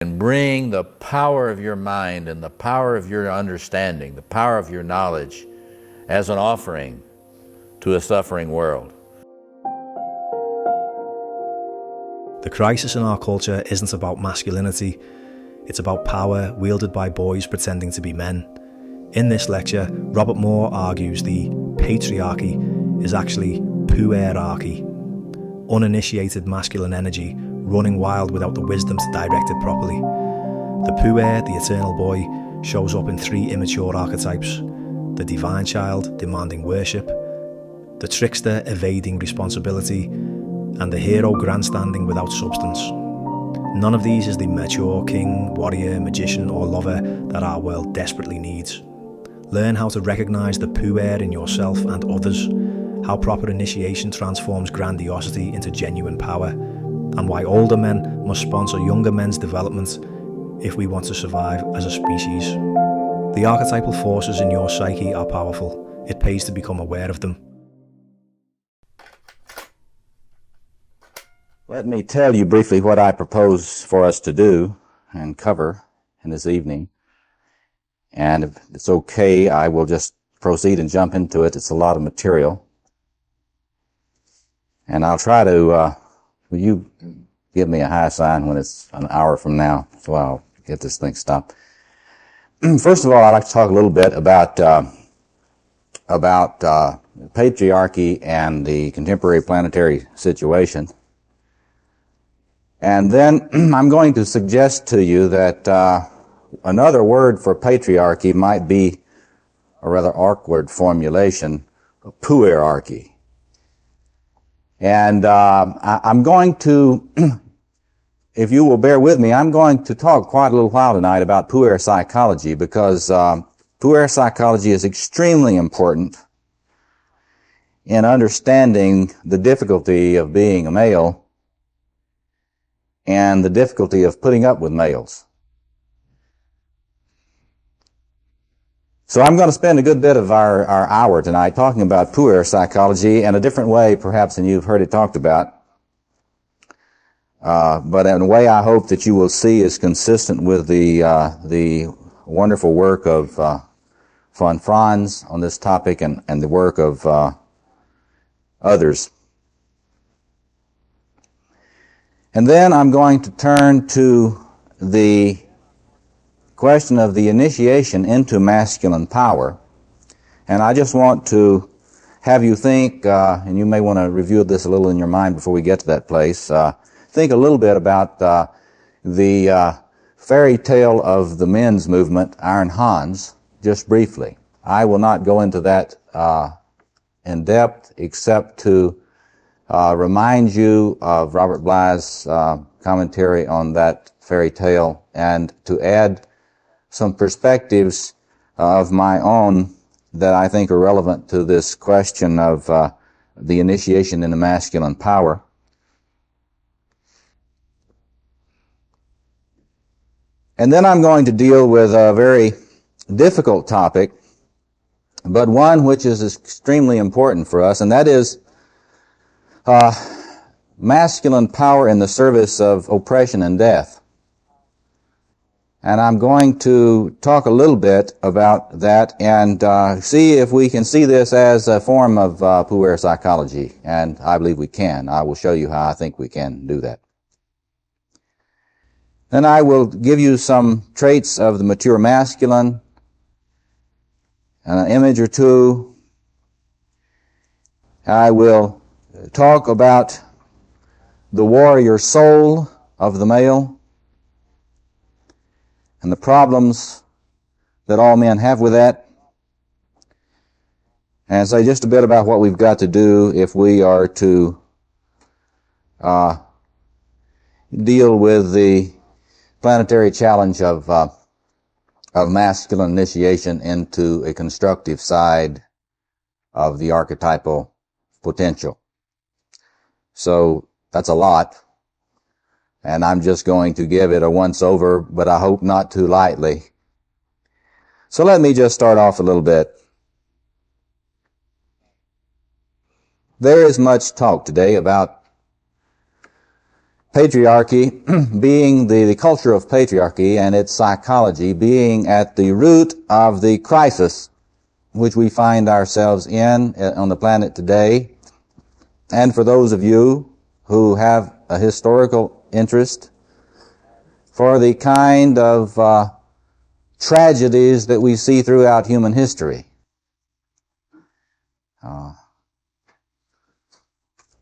and bring the power of your mind and the power of your understanding, the power of your knowledge as an offering to a suffering world. The crisis in our culture isn't about masculinity, it's about power wielded by boys pretending to be men. In this lecture, Robert Moore argues the patriarchy is actually puerarchy, uninitiated masculine energy running wild without the wisdom to direct it properly. The puer, the eternal boy, shows up in three immature archetypes: the divine child demanding worship, the trickster evading responsibility, and the hero grandstanding without substance. None of these is the mature king, warrior, magician or lover that our world desperately needs. Learn how to recognise the puer in yourself and others, how proper initiation transforms grandiosity into genuine power, and why older men must sponsor younger men's development if we want to survive as a species. The archetypal forces in your psyche are powerful. It pays to become aware of them. Let me tell you briefly what I propose for us to do and cover in this evening. And if it's okay, I will just proceed and jump into it. It's a lot of material. And I'll try to, will you give me a high sign when it's an hour from now, so I'll get this thing stopped. First of all, I'd like to talk a little bit about patriarchy and the contemporary planetary situation. And then I'm going to suggest to you that another word for patriarchy might be a rather awkward formulation, puerarchy. And I'm going to, if you will bear with me, I'm going to talk quite a little while tonight about puer psychology, because puer psychology is extremely important in understanding the difficulty of being a male and the difficulty of putting up with males. So I'm going to spend a good bit of our hour tonight talking about puer psychology in a different way, perhaps, than you've heard it talked about. But in a way I hope that you will see is consistent with the wonderful work of von Franz on this topic and the work of others. And then I'm going to turn to the question of the initiation into masculine power. And I just want to have you think, and you may want to review this a little in your mind before we get to that place, think a little bit about the fairy tale of the men's movement, Iron Hans, just briefly. I will not go into that in depth except to remind you of Robert Bly's commentary on that fairy tale and to add some perspectives of my own that I think are relevant to this question of the initiation into masculine power. And then I'm going to deal with a very difficult topic, but one which is extremely important for us, and that is masculine power in the service of oppression and death. And I'm going to talk a little bit about that and see if we can see this as a form of puer psychology. And I believe we can. I will show you how I think we can do that. Then I will give you some traits of the mature masculine, and an image or two. I will talk about the warrior soul of the male and the problems that all men have with that, and say just a bit about what we've got to do if we are to deal with the planetary challenge of masculine initiation into a constructive side of the archetypal potential. So that's a lot, and I'm just going to give it a once-over, but I hope not too lightly. So let me just start off a little bit. There is much talk today about patriarchy being the culture of patriarchy and its psychology being at the root of the crisis which we find ourselves in on the planet today. And for those of you who have a historical interest, for the kind of tragedies that we see throughout human history.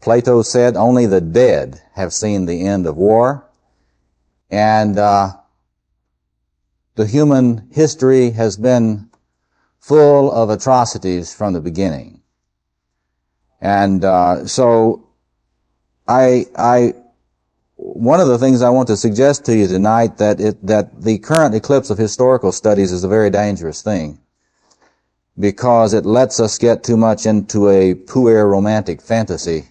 Plato said only the dead have seen the end of war, and the human history has been full of atrocities from the beginning. And so one of the things I want to suggest to you tonight that the current eclipse of historical studies is a very dangerous thing, because it lets us get too much into a puer romantic fantasy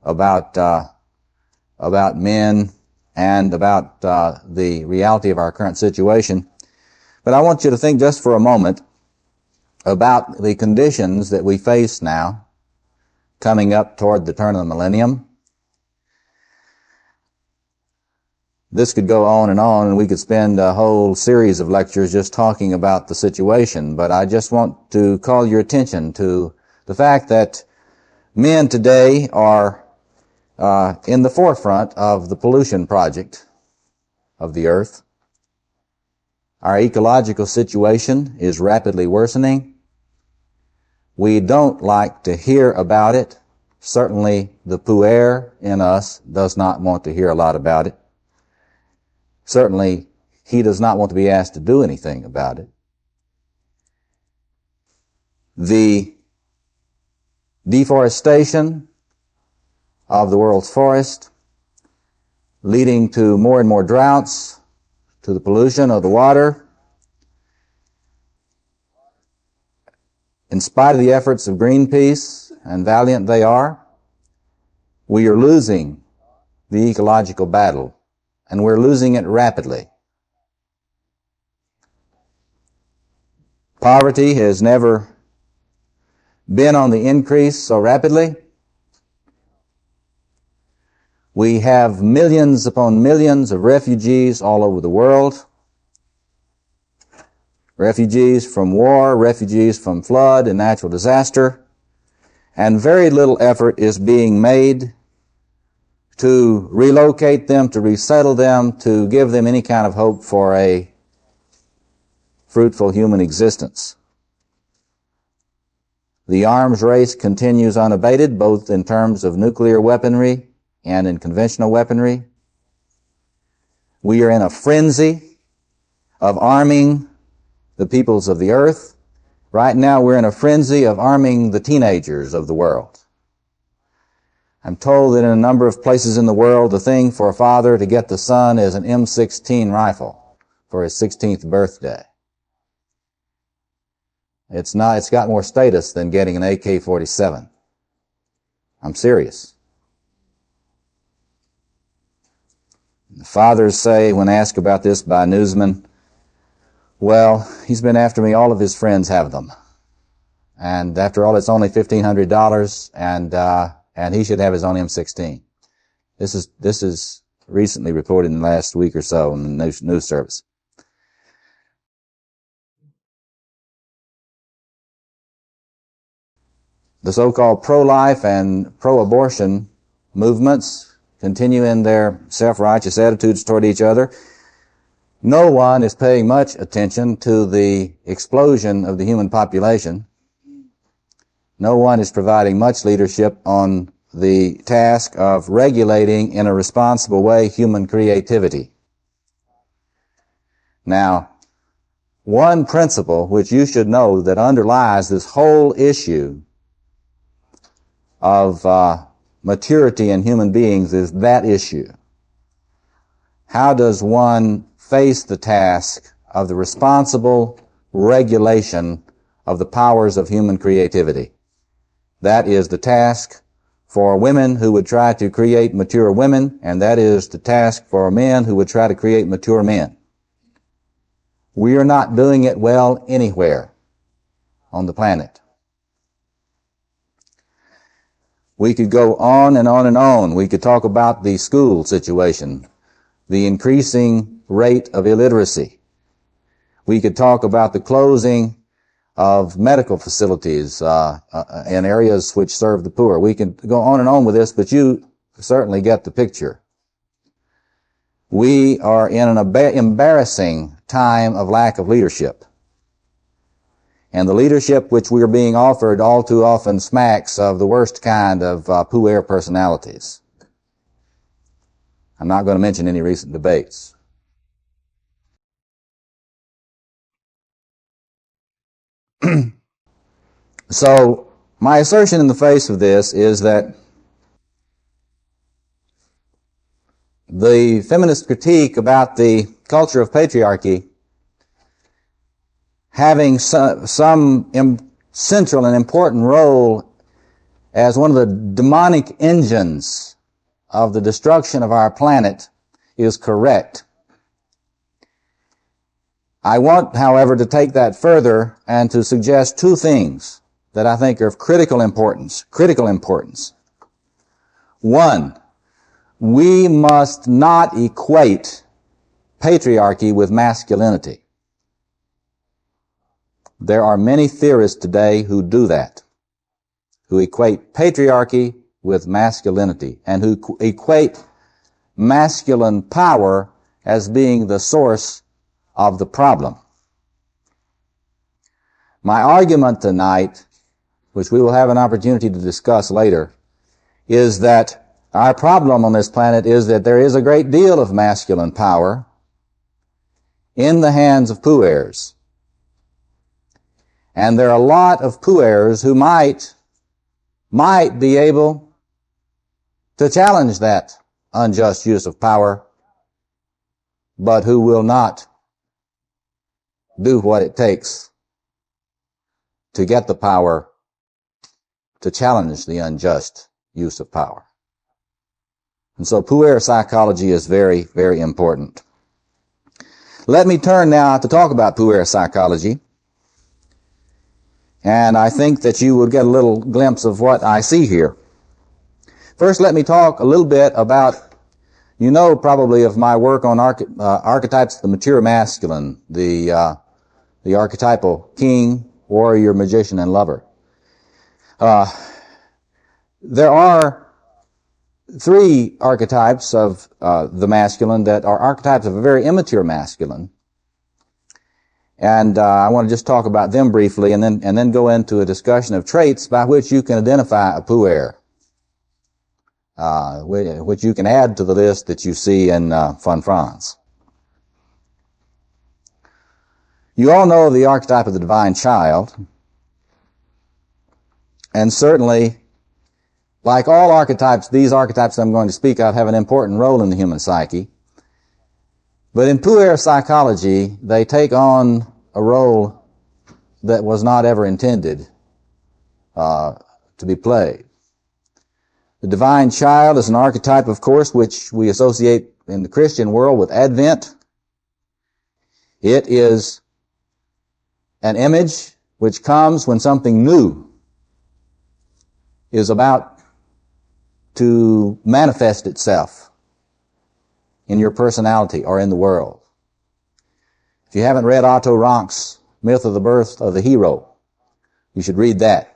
about men and about the reality of our current situation. But I want you to think just for a moment about the conditions that we face now, coming up toward the turn of the millennium. This could go on, and we could spend a whole series of lectures just talking about the situation, but I just want to call your attention to the fact that men today are in the forefront of the pollution project of the earth. Our ecological situation is rapidly worsening. We don't like to hear about it. Certainly the puer in us does not want to hear a lot about it. Certainly he does not want to be asked to do anything about it. The deforestation of the world's forest, leading to more and more droughts, to the pollution of the water. In spite of the efforts of Greenpeace, and valiant they are, we are losing the ecological battle, and we're losing it rapidly. Poverty has never been on the increase so rapidly. We have millions upon millions of refugees all over the world. Refugees from war, refugees from flood and natural disaster. And very little effort is being made to relocate them, to resettle them, to give them any kind of hope for a fruitful human existence. The arms race continues unabated, both in terms of nuclear weaponry and in conventional weaponry. We are in a frenzy of arming the peoples of the earth. Right now we're in a frenzy of arming the teenagers of the world. I'm told that in a number of places in the world, the thing for a father to get the son is an M16 rifle for his 16th birthday. It's got more status than getting an AK-47. I'm serious. The fathers say, when asked about this by newsmen, well, he's been after me, all of his friends have them. And after all, it's only $1,500, and he should have his own M16. This is recently reported in the last week or so in the news service. The so-called pro-life and pro-abortion movements continue in their self-righteous attitudes toward each other. No one is paying much attention to the explosion of the human population. No one is providing much leadership on the task of regulating in a responsible way human creativity. Now, one principle which you should know that underlies this whole issue of maturity in human beings is that issue. How does one face the task of the responsible regulation of the powers of human creativity? That is the task for women who would try to create mature women, and that is the task for men who would try to create mature men. We are not doing it well anywhere on the planet. We could go on and on and on. We could talk about the school situation, the increasing rate of illiteracy. We could talk about the closing of medical facilities in areas which serve the poor. We can go on and on with this, but you certainly get the picture. We are in an embarrassing time of lack of leadership. And the leadership which we are being offered all too often smacks of the worst kind of puer personalities. I'm not going to mention any recent debates. So, my assertion in the face of this is that the feminist critique about the culture of patriarchy having some central and important role as one of the demonic engines of the destruction of our planet is correct. I want, however, to take that further and to suggest two things that I think are of critical importance. One, we must not equate patriarchy with masculinity. There are many theorists today who do that, who equate patriarchy with masculinity, and who equate masculine power as being the source of the problem. My argument tonight, which we will have an opportunity to discuss later, is that our problem on this planet is that there is a great deal of masculine power in the hands of puers. And there are a lot of puers who might be able to challenge that unjust use of power, but who will not do what it takes to get the power to challenge the unjust use of power. And so puer psychology is very, very important. Let me turn now to talk about puer psychology. And I think that you will get a little glimpse of what I see here. First, let me talk a little bit about, you know probably of my work on archetypes, the mature masculine, the archetypal king, warrior, magician, and lover. There are three archetypes of the masculine that are archetypes of a very immature masculine. And I want to just talk about them briefly and then go into a discussion of traits by which you can identify a puer, which you can add to the list that you see in Von Franz. You all know the archetype of the divine child. And certainly, like all archetypes, these archetypes I'm going to speak of have an important role in the human psyche. But in puer psychology, they take on a role that was not ever intended to be played. The divine child is an archetype, of course, which we associate in the Christian world with Advent. It is an image which comes when something new is about to manifest itself in your personality or in the world. If you haven't read Otto Rank's Myth of the Birth of the Hero, you should read that,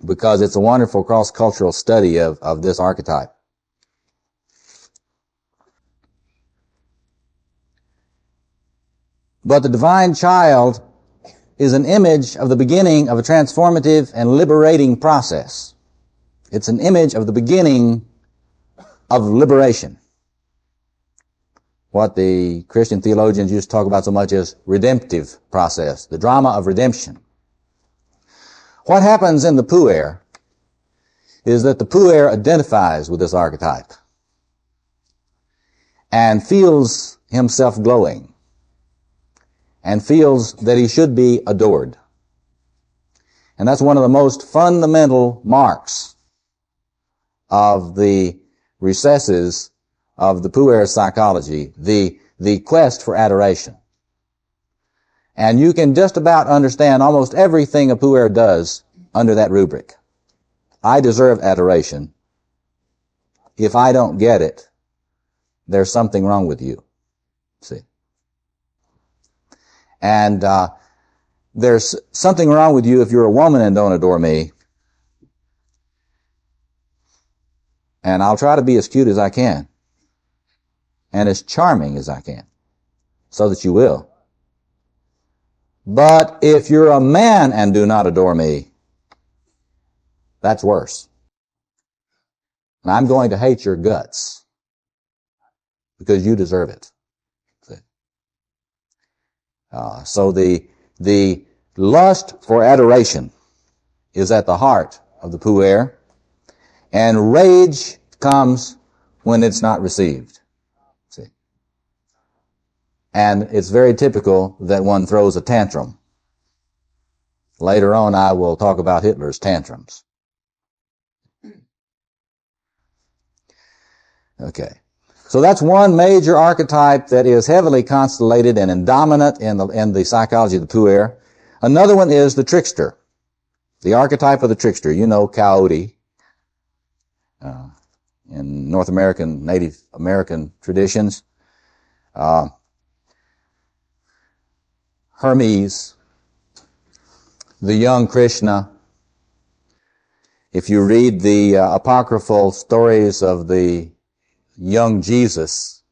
because it's a wonderful cross-cultural study of this archetype. But the divine child is an image of the beginning of a transformative and liberating process. It's an image of the beginning of liberation. What the Christian theologians used to talk about so much as redemptive process, the drama of redemption. What happens in the puer is that the puer identifies with this archetype and feels himself glowing and feels that he should be adored. And that's one of the most fundamental marks of the recesses of the puer psychology, the quest for adoration. And you can just about understand almost everything a puer does under that rubric. I deserve adoration. If I don't get it, there's something wrong with you. See? And there's something wrong with you if you're a woman and don't adore me. And I'll try to be as cute as I can and as charming as I can so that you will. But if you're a man and do not adore me, that's worse. And I'm going to hate your guts because you deserve it. So the lust for adoration is at the heart of the puer, and rage comes when it's not received. See? And it's very typical that one throws a tantrum. Later on, I will talk about Hitler's tantrums. Okay. So that's one major archetype that is heavily constellated and dominant in the psychology of the puer. Another one is the trickster. The archetype of the trickster. You know, Coyote. In North American, Native American traditions. Hermes. The young Krishna. If you read the apocryphal stories of the young Jesus,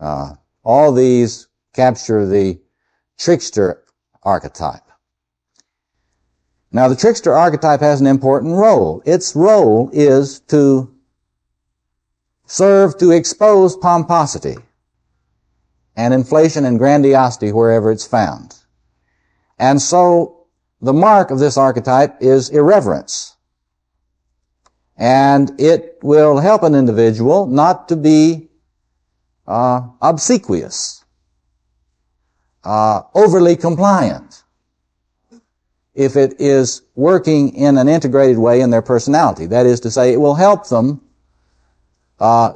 all these capture the trickster archetype. Now, the trickster archetype has an important role. Its role is to serve to expose pomposity and inflation and grandiosity wherever it's found. And so, the mark of this archetype is irreverence. And it will help an individual not to be obsequious, overly compliant, if it is working in an integrated way in their personality. That is to say, it will help them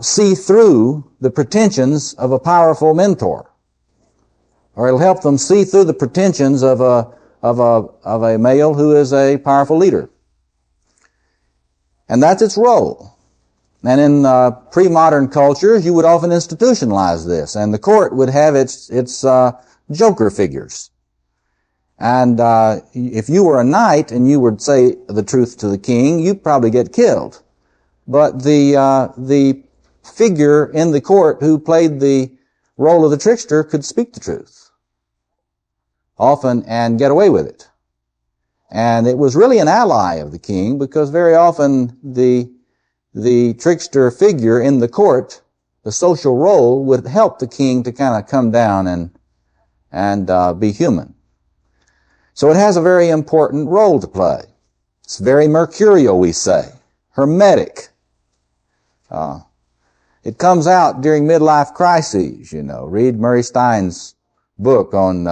see through the pretensions of a powerful mentor, or it'll help them see through the pretensions of a male who is a powerful leader. And that's its role. And in pre-modern cultures, you would often institutionalize this, and the court would have its joker figures. And if you were a knight and you would say the truth to the king, you'd probably get killed. But the figure in the court who played the role of the trickster could speak the truth, often, and get away with it. And it was really an ally of the king, because very often the trickster figure in the court, the social role, would help the king to kind of come down and be human. So it has a very important role to play. It's very mercurial, we say, hermetic. It comes out during midlife crises, you know. Read Murray Stein's book on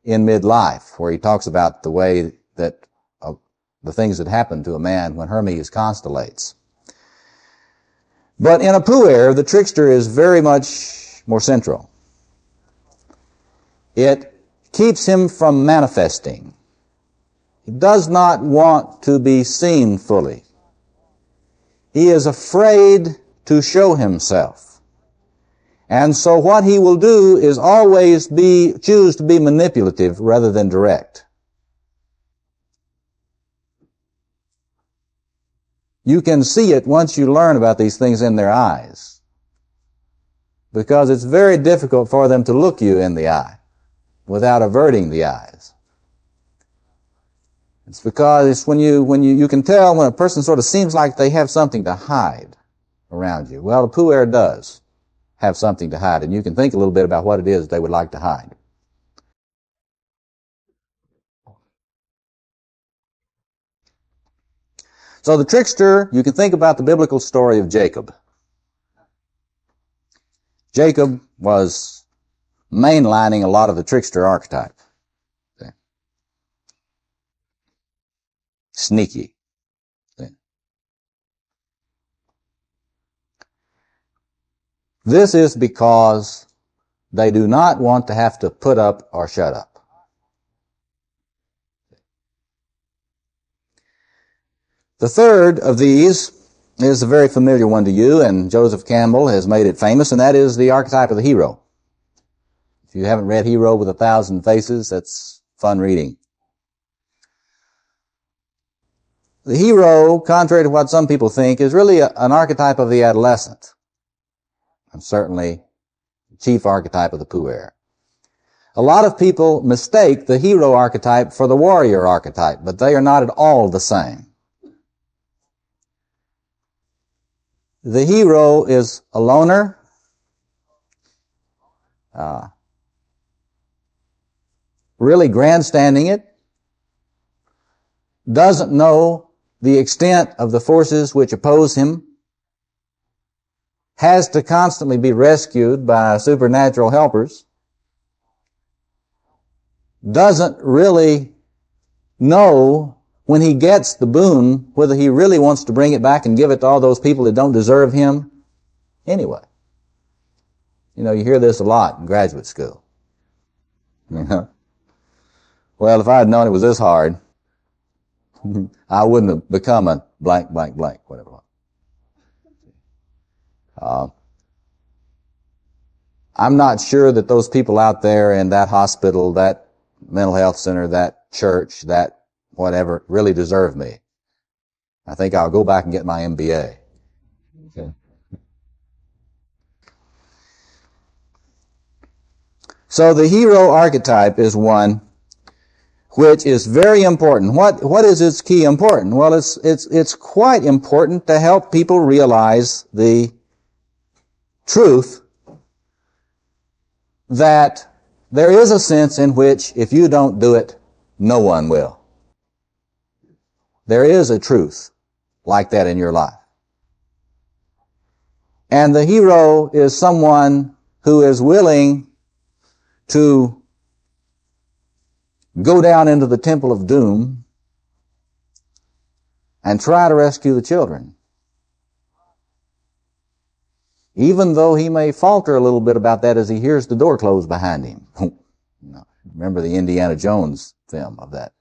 In Midlife, where he talks about the way that the things that happen to a man when Hermes constellates. But in a puer, the trickster is very much more central. It keeps him from manifesting. He does not want to be seen fully. He is afraid to show himself. And so what he will do is always choose to be manipulative rather than direct. You can see it once you learn about these things in their eyes, because it's very difficult for them to look you in the eye without averting the eyes. It's because it's when you can tell when a person sort of seems like they have something to hide around you. Well, the puer does have something to hide, and you can think a little bit about what it is they would like to hide. So the trickster, you can think about the biblical story of Jacob. Jacob was mainlining a lot of the trickster archetype. Okay. Sneaky. Okay. This is because they do not want to have to put up or shut up. The third of these is a very familiar one to you, and Joseph Campbell has made it famous, and that is the archetype of the hero. If you haven't read Hero with 1,000 Faces, that's fun reading. The hero, contrary to what some people think, is really an archetype of the adolescent, and certainly the chief archetype of the puer. A lot of people mistake the hero archetype for the warrior archetype, but they are not at all the same. The hero is a loner, really grandstanding it, doesn't know the extent of the forces which oppose him, has to constantly be rescued by supernatural helpers, doesn't really know when he gets the boon whether he really wants to bring it back and give it to all those people that don't deserve him anyway. You know, you hear this a lot in graduate school. You know? Well, if I had known it was this hard, I wouldn't have become a blank, blank, blank, whatever it was. I'm not sure that those people out there in that hospital, that mental health center, that church, that whatever, really deserve me. I think I'll go back and get my MBA. Okay. So the hero archetype is one which is very important. What is its key important? Well, it's quite important to help people realize the truth that there is a sense in which if you don't do it, no one will. There is a truth like that in your life. And the hero is someone who is willing to go down into the temple of doom and try to rescue the children. Even though he may falter a little bit about that as he hears the door close behind him. Remember the Indiana Jones film of that.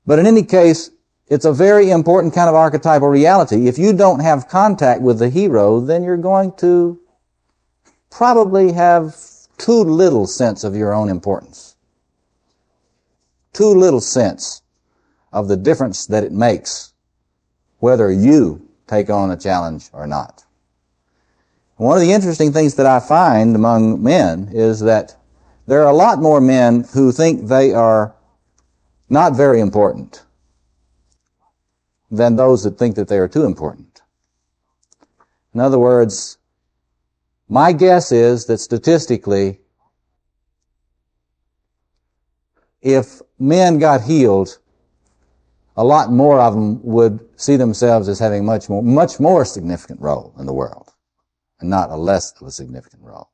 But in any case, it's a very important kind of archetypal reality. If you don't have contact with the hero, then you're going to probably have too little sense of your own importance. Too little sense of the difference that it makes whether you take on a challenge or not. One of the interesting things that I find among men is that there are a lot more men who think they are not very important than those that think that they are too important. In other words, my guess is that statistically, if men got healed, a lot more of them would see themselves as having much more significant role in the world, and not a less of a significant role.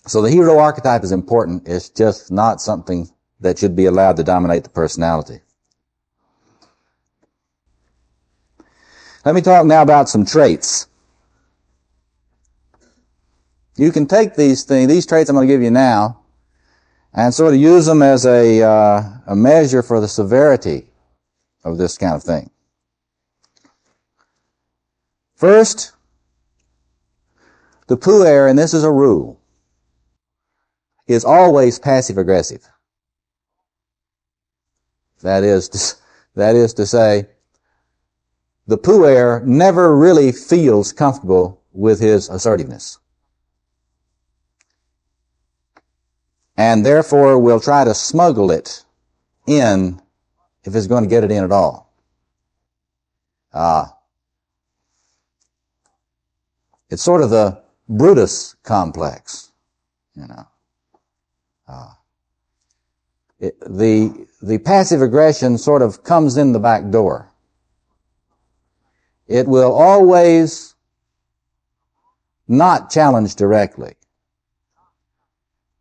So the hero archetype is important. It's just not something that should be allowed to dominate the personality. Let me talk now about some traits. You can take these traits I'm going to give you now, and sort of use them as a measure for the severity of this kind of thing. First, the puer, and this is a rule, is always passive-aggressive. That is to say, the puer never really feels comfortable with his assertiveness, and therefore will try to smuggle it in if it's going to get it in at all. It's sort of the Brutus complex, you know. The passive aggression sort of comes in the back door. It will always not challenge directly.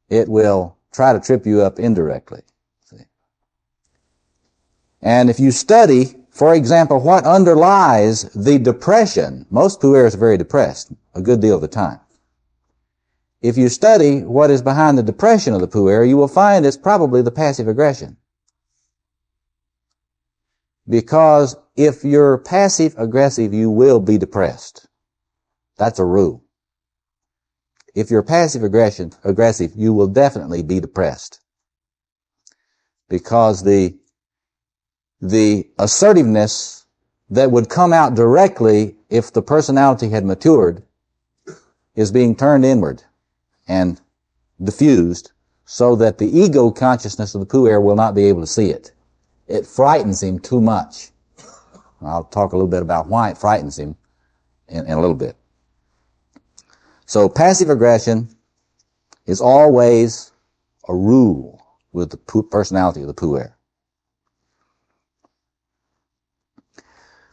It will try to trip you up indirectly. See? And if you study, for example, what underlies the depression, most puers are very depressed a good deal of the time. If you study what is behind the depression of the puer, you will find it's probably the passive aggression. Because if you're passive-aggressive, you will be depressed. That's a rule. If you're passive-aggressive, you will definitely be depressed. Because the assertiveness that would come out directly if the personality had matured is being turned inward and diffused so that the ego consciousness of the puer will not be able to see it. It frightens him too much. I'll talk a little bit about why it frightens him in a little bit. So passive aggression is always a rule with the personality of the puer.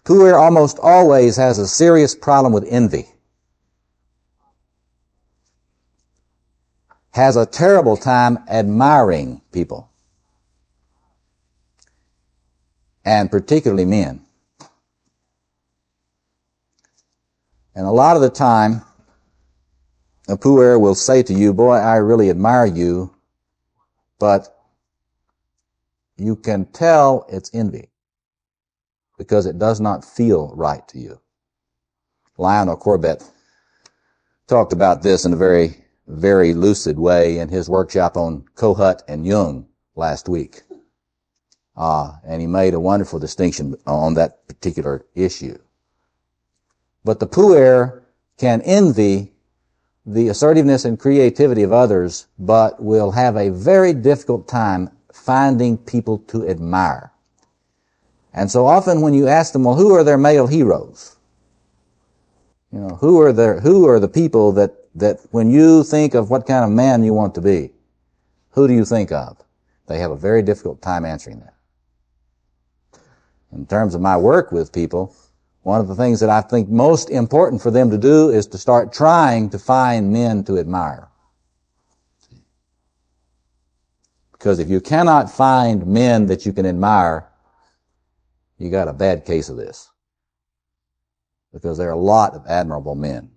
Puer almost always has a serious problem with envy. Has a terrible time admiring people. And particularly men. And a lot of the time, a puer will say to you, boy, I really admire you, but you can tell it's envy because it does not feel right to you. Lionel Corbett talked about this in a very, very lucid way in his workshop on Kohut and Jung last week. And he made a wonderful distinction on that particular issue. But the puer can envy the assertiveness and creativity of others, but will have a very difficult time finding people to admire. And so often when you ask them, well, who are their male heroes? You know, who are the people that when you think of what kind of man you want to be, who do you think of? They have a very difficult time answering that. In terms of my work with people, one of the things that I think most important for them to do is to start trying to find men to admire. Because if you cannot find men that you can admire, you got a bad case of this. Because there are a lot of admirable men.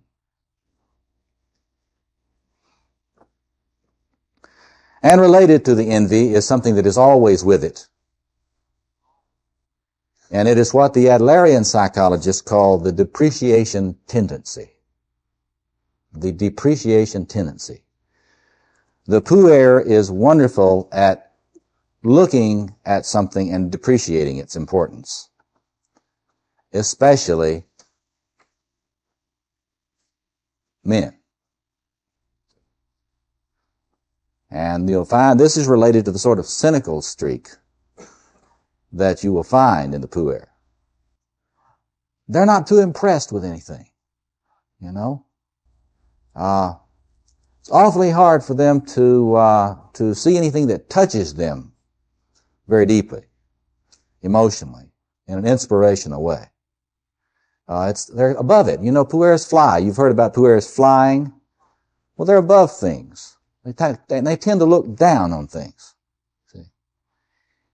And related to the envy is something that is always with it. And it is what the Adlerian psychologists call the depreciation tendency. The depreciation tendency. The puer is wonderful at looking at something and depreciating its importance. Especially men. And you'll find this is related to the sort of cynical streak that you will find in the puer. They're not too impressed with anything, you know. It's awfully hard for them to see anything that touches them very deeply, emotionally, in an inspirational way. They're above it. You know, puers fly. You've heard about puers flying. Well, they're above things. They tend to look down on things. See?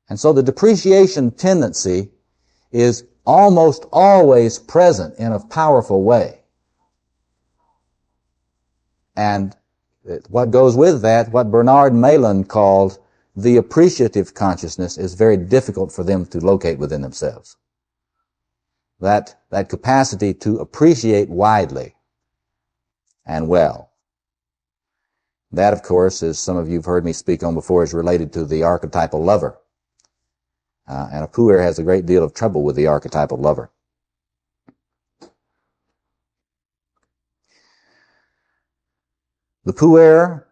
And so the depreciation tendency is almost always present in a powerful way. And what goes with that, what Bernard Malin called the appreciative consciousness, is very difficult for them to locate within themselves. That capacity to appreciate widely and well. That, of course, as some of you have heard me speak on before, is related to the archetypal lover. And a puer has a great deal of trouble with the archetypal lover. The puer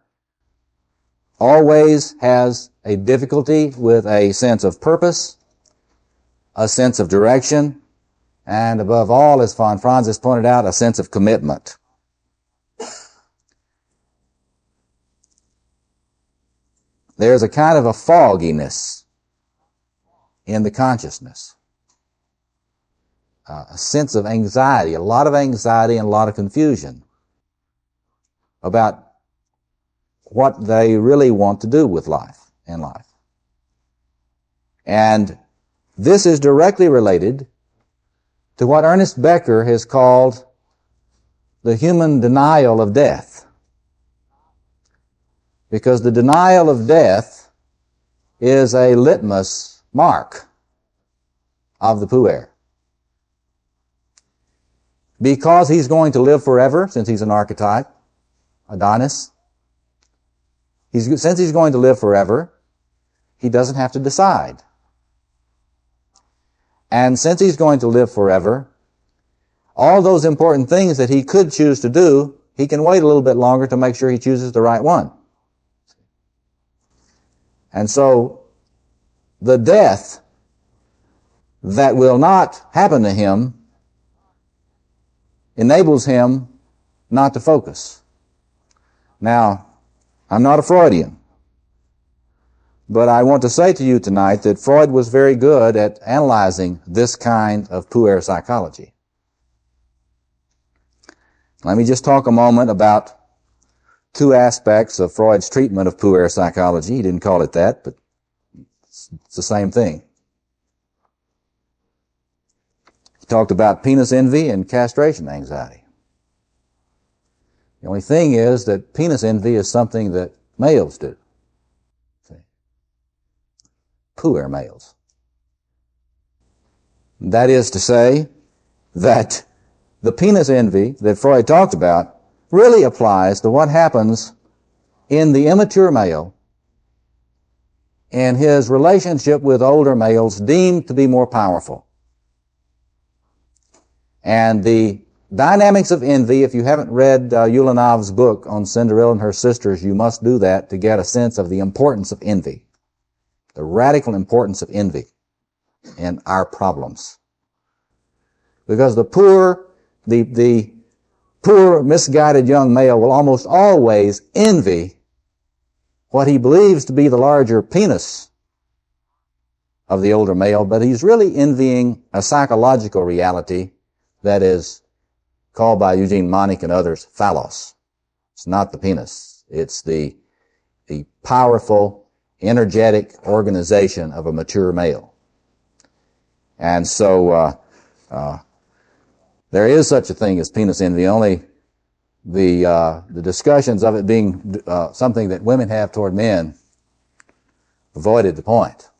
always has a difficulty with a sense of purpose, a sense of direction, and above all, as von Franz has pointed out, a sense of commitment. There's a kind of a fogginess in the consciousness. A sense of anxiety, a lot of anxiety and a lot of confusion about what they really want to do with life, in life. And this is directly related to what Ernest Becker has called the human denial of death. Because the denial of death is a litmus mark of the puer. Because he's going to live forever, since he's an archetype, Adonis, since he's going to live forever, he doesn't have to decide. And since he's going to live forever, all those important things that he could choose to do, he can wait a little bit longer to make sure he chooses the right one. And so, the death that will not happen to him enables him not to focus. Now, I'm not a Freudian, but I want to say to you tonight that Freud was very good at analyzing this kind of puer psychology. Let me just talk a moment about two aspects of Freud's treatment of puer psychology. He didn't call it that, but it's the same thing. He talked about penis envy and castration anxiety. The only thing is that penis envy is something that males do. See? Puer males. That is to say that the penis envy that Freud talked about really applies to what happens in the immature male in his relationship with older males deemed to be more powerful. And the dynamics of envy, if you haven't read Ulanov's book on Cinderella and her sisters, you must do that to get a sense of the importance of envy, the radical importance of envy in our problems. Because the poor misguided young male will almost always envy what he believes to be the larger penis of the older male, but he's really envying a psychological reality that is called by Eugene Monich and others phallos. It's not the penis. It's the powerful, energetic organization of a mature male. And so there is such a thing as penis envy, only the discussions of it being something that women have toward men avoided the point.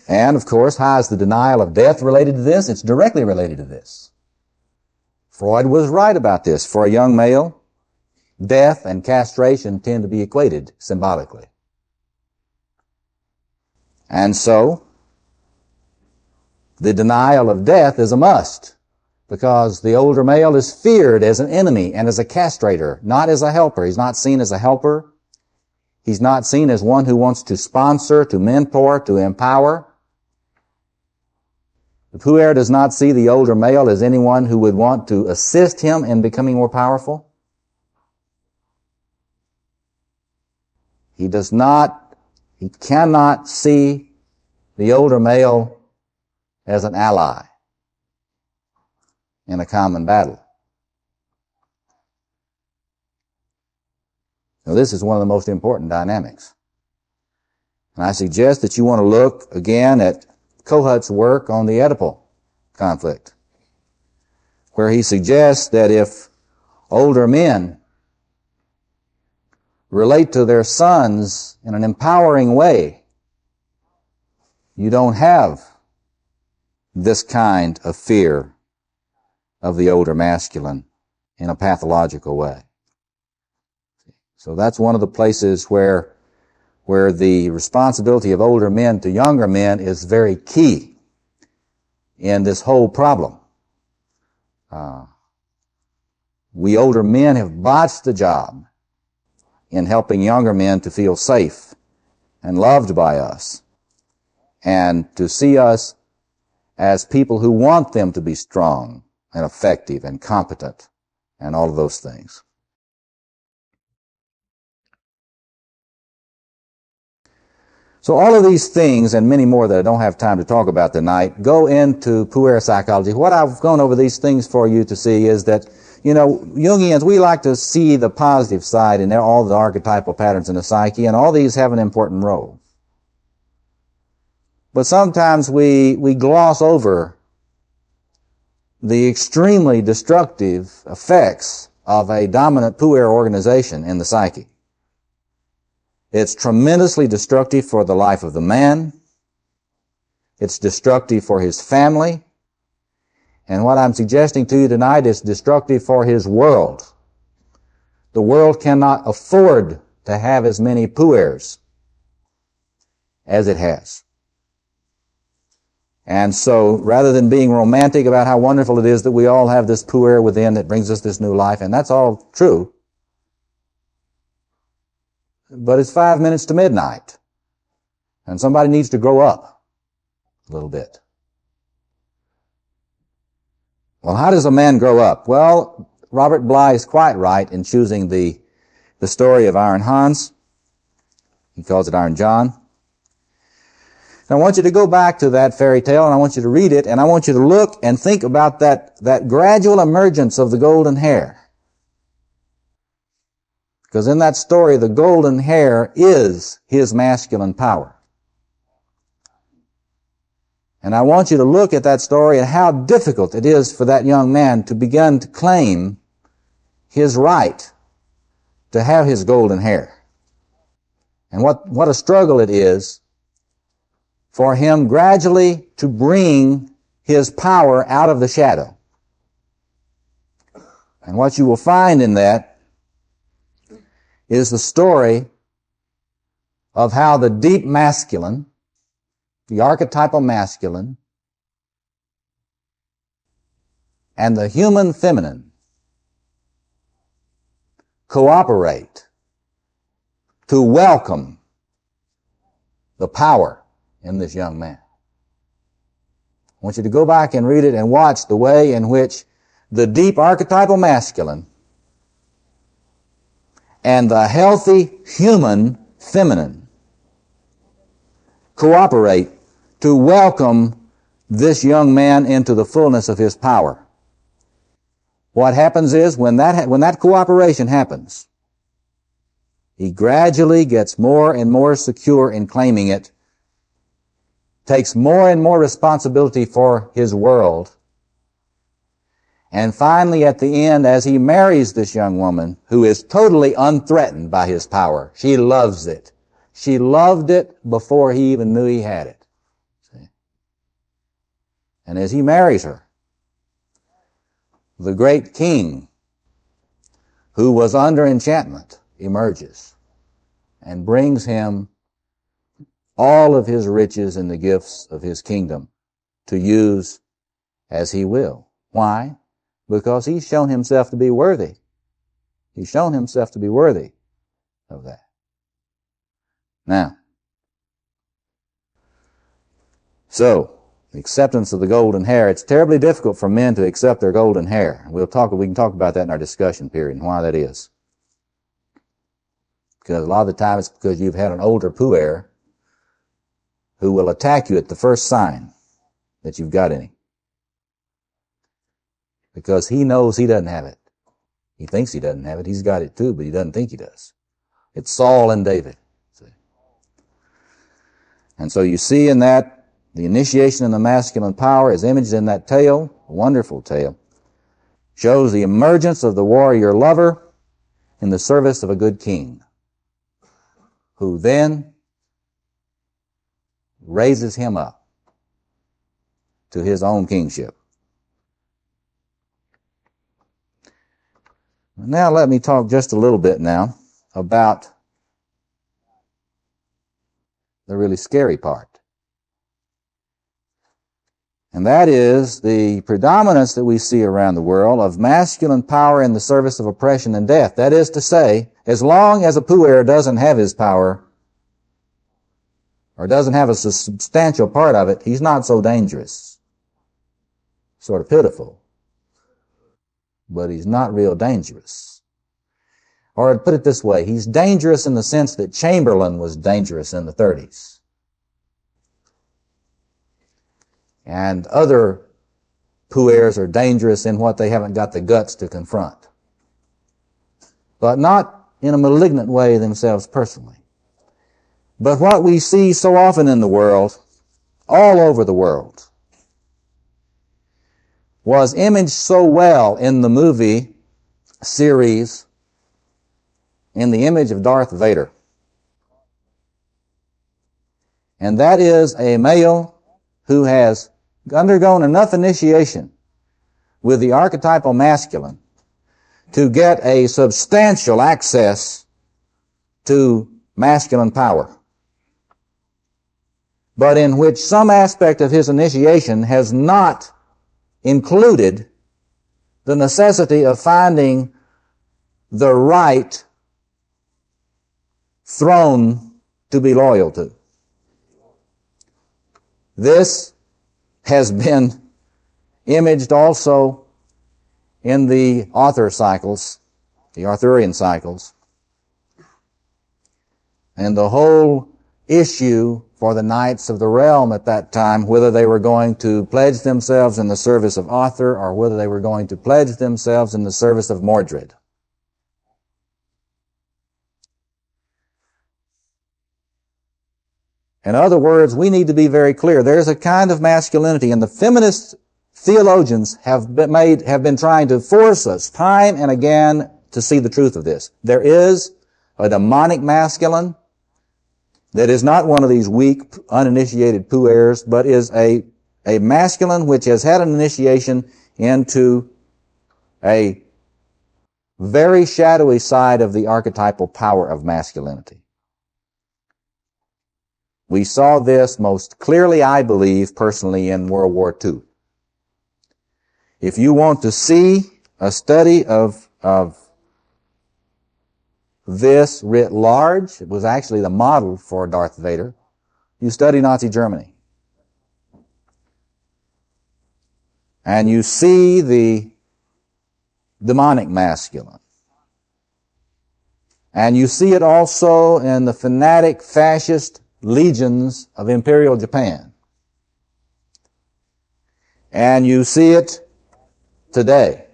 And, of course, how is the denial of death related to this? It's directly related to this. Freud was right about this. For a young male, death and castration tend to be equated symbolically. And so, the denial of death is a must, because the older male is feared as an enemy and as a castrator, not as a helper. He's not seen as a helper. He's not seen as one who wants to sponsor, to mentor, to empower. The puer does not see the older male as anyone who would want to assist him in becoming more powerful. He cannot see the older male as an ally in a common battle. Now, this is one of the most important dynamics. And I suggest that you want to look again at Kohut's work on the Oedipal conflict, where he suggests that if older men relate to their sons in an empowering way, you don't have this kind of fear of the older masculine in a pathological way. So that's one of the places where the responsibility of older men to younger men is very key in this whole problem. We older men have botched the job in helping younger men to feel safe and loved by us, and to see us as people who want them to be strong and effective and competent and all of those things. So all of these things and many more that I don't have time to talk about tonight go into puer psychology. What I've gone over these things for you to see is that, Jungians, we like to see the positive side in all the archetypal patterns in the psyche, and all these have an important role. But sometimes we gloss over the extremely destructive effects of a dominant puer organization in the psyche. It's tremendously destructive for the life of the man. It's destructive for his family. And what I'm suggesting to you tonight is destructive for his world. The world cannot afford to have as many puers as it has. And so, rather than being romantic about how wonderful it is that we all have this puer within that brings us this new life, and that's all true, but it's 5 minutes to midnight, and somebody needs to grow up a little bit. Well, how does a man grow up? Well, Robert Bly is quite right in choosing the story of Iron Hans. He calls it Iron John. And I want you to go back to that fairy tale, and I want you to read it, and I want you to look and think about that gradual emergence of the golden hair. Because in that story, the golden hair is his masculine power. And I want you to look at that story and how difficult it is for that young man to begin to claim his right to have his golden hair. And what a struggle it is for him gradually to bring his power out of the shadow. And what you will find in that is the story of how the deep masculine, the archetypal masculine, and the human feminine cooperate to welcome the power in this young man. I want you to go back and read it and watch the way in which the deep archetypal masculine and the healthy human feminine cooperate to welcome this young man into the fullness of his power. What happens is, when that cooperation happens, he gradually gets more and more secure in claiming it, takes more and more responsibility for his world, and finally at the end, as he marries this young woman who is totally unthreatened by his power, she loves it. She loved it before he even knew he had it. See? And as he marries her, the great king who was under enchantment emerges and brings him all of his riches and the gifts of his kingdom to use as he will. Why? Because he's shown himself to be worthy. He's shown himself to be worthy of that. Now, so, the acceptance of the golden hair. It's terribly difficult for men to accept their golden hair. We can talk about that in our discussion period and why that is. Because a lot of the time it's because you've had an older puer who will attack you at the first sign that you've got any. Because he knows he doesn't have it. He thinks he doesn't have it. He's got it too, but he doesn't think he does. It's Saul and David. See? And so you see in that, the initiation in the masculine power is imaged in that tale, a wonderful tale, shows the emergence of the warrior lover in the service of a good king, who then raises him up to his own kingship. Now let me talk just a little bit now about the really scary part. And that is the predominance that we see around the world of masculine power in the service of oppression and death. That is to say, as long as a puer doesn't have his power, or doesn't have a substantial part of it, he's not so dangerous. Sort of pitiful. But he's not real dangerous. Or to put it this way, he's dangerous in the sense that Chamberlain was dangerous in the 30s. And other puers are dangerous in what they haven't got the guts to confront. But not in a malignant way themselves personally. But what we see so often in the world, all over the world, was imaged so well in the movie series in the image of Darth Vader. And that is a male who has undergone enough initiation with the archetypal masculine to get a substantial access to masculine power, but in which some aspect of his initiation has not included the necessity of finding the right throne to be loyal to. This has been imaged also in the Arthur cycles, the Arthurian cycles, and the whole issue for the knights of the realm at that time, whether they were going to pledge themselves in the service of Arthur or whether they were going to pledge themselves in the service of Mordred. In other words, we need to be very clear. There's a kind of masculinity, and the feminist theologians have been trying to force us time and again to see the truth of this. There is a demonic masculine that is not one of these weak, uninitiated puers, but is a masculine which has had an initiation into a very shadowy side of the archetypal power of masculinity. We saw this most clearly, I believe, personally in World War II. If you want to see a study of this writ large, it was actually the model for Darth Vader, you study Nazi Germany. And you see the demonic masculine. And you see it also in the fanatic fascist legions of Imperial Japan. And you see it today.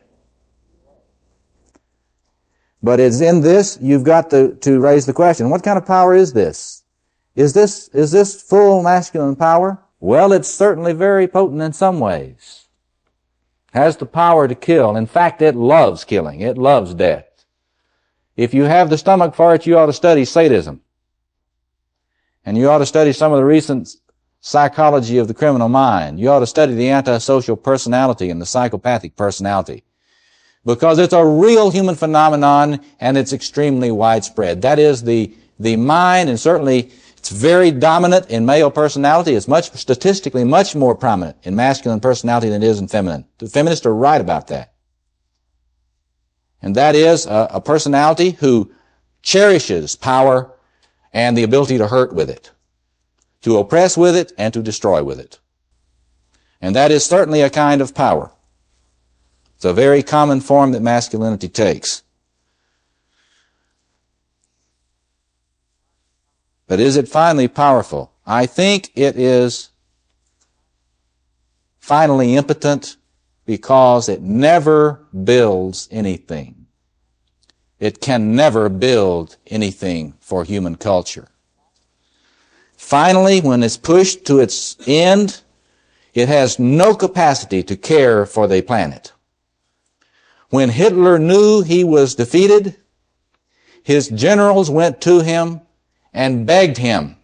But it's in this, you've got to raise the question, what kind of power is this? Is this full masculine power? Well, it's certainly very potent in some ways. Has the power to kill. In fact, it loves killing. It loves death. If you have the stomach for it, you ought to study sadism. And you ought to study some of the recent psychology of the criminal mind. You ought to study the antisocial personality and the psychopathic personality. Because it's a real human phenomenon and it's extremely widespread. That is the mind, and certainly it's very dominant in male personality. It's statistically much more prominent in masculine personality than it is in feminine. The feminists are right about that. And that is a personality who cherishes power and the ability to hurt with it, to oppress with it, and to destroy with it. And that is certainly a kind of power. It's a very common form that masculinity takes. But is it finally powerful? I think it is finally impotent because it never builds anything. It can never build anything for human culture. Finally, when it's pushed to its end, it has no capacity to care for the planet. When Hitler knew he was defeated, his generals went to him and begged him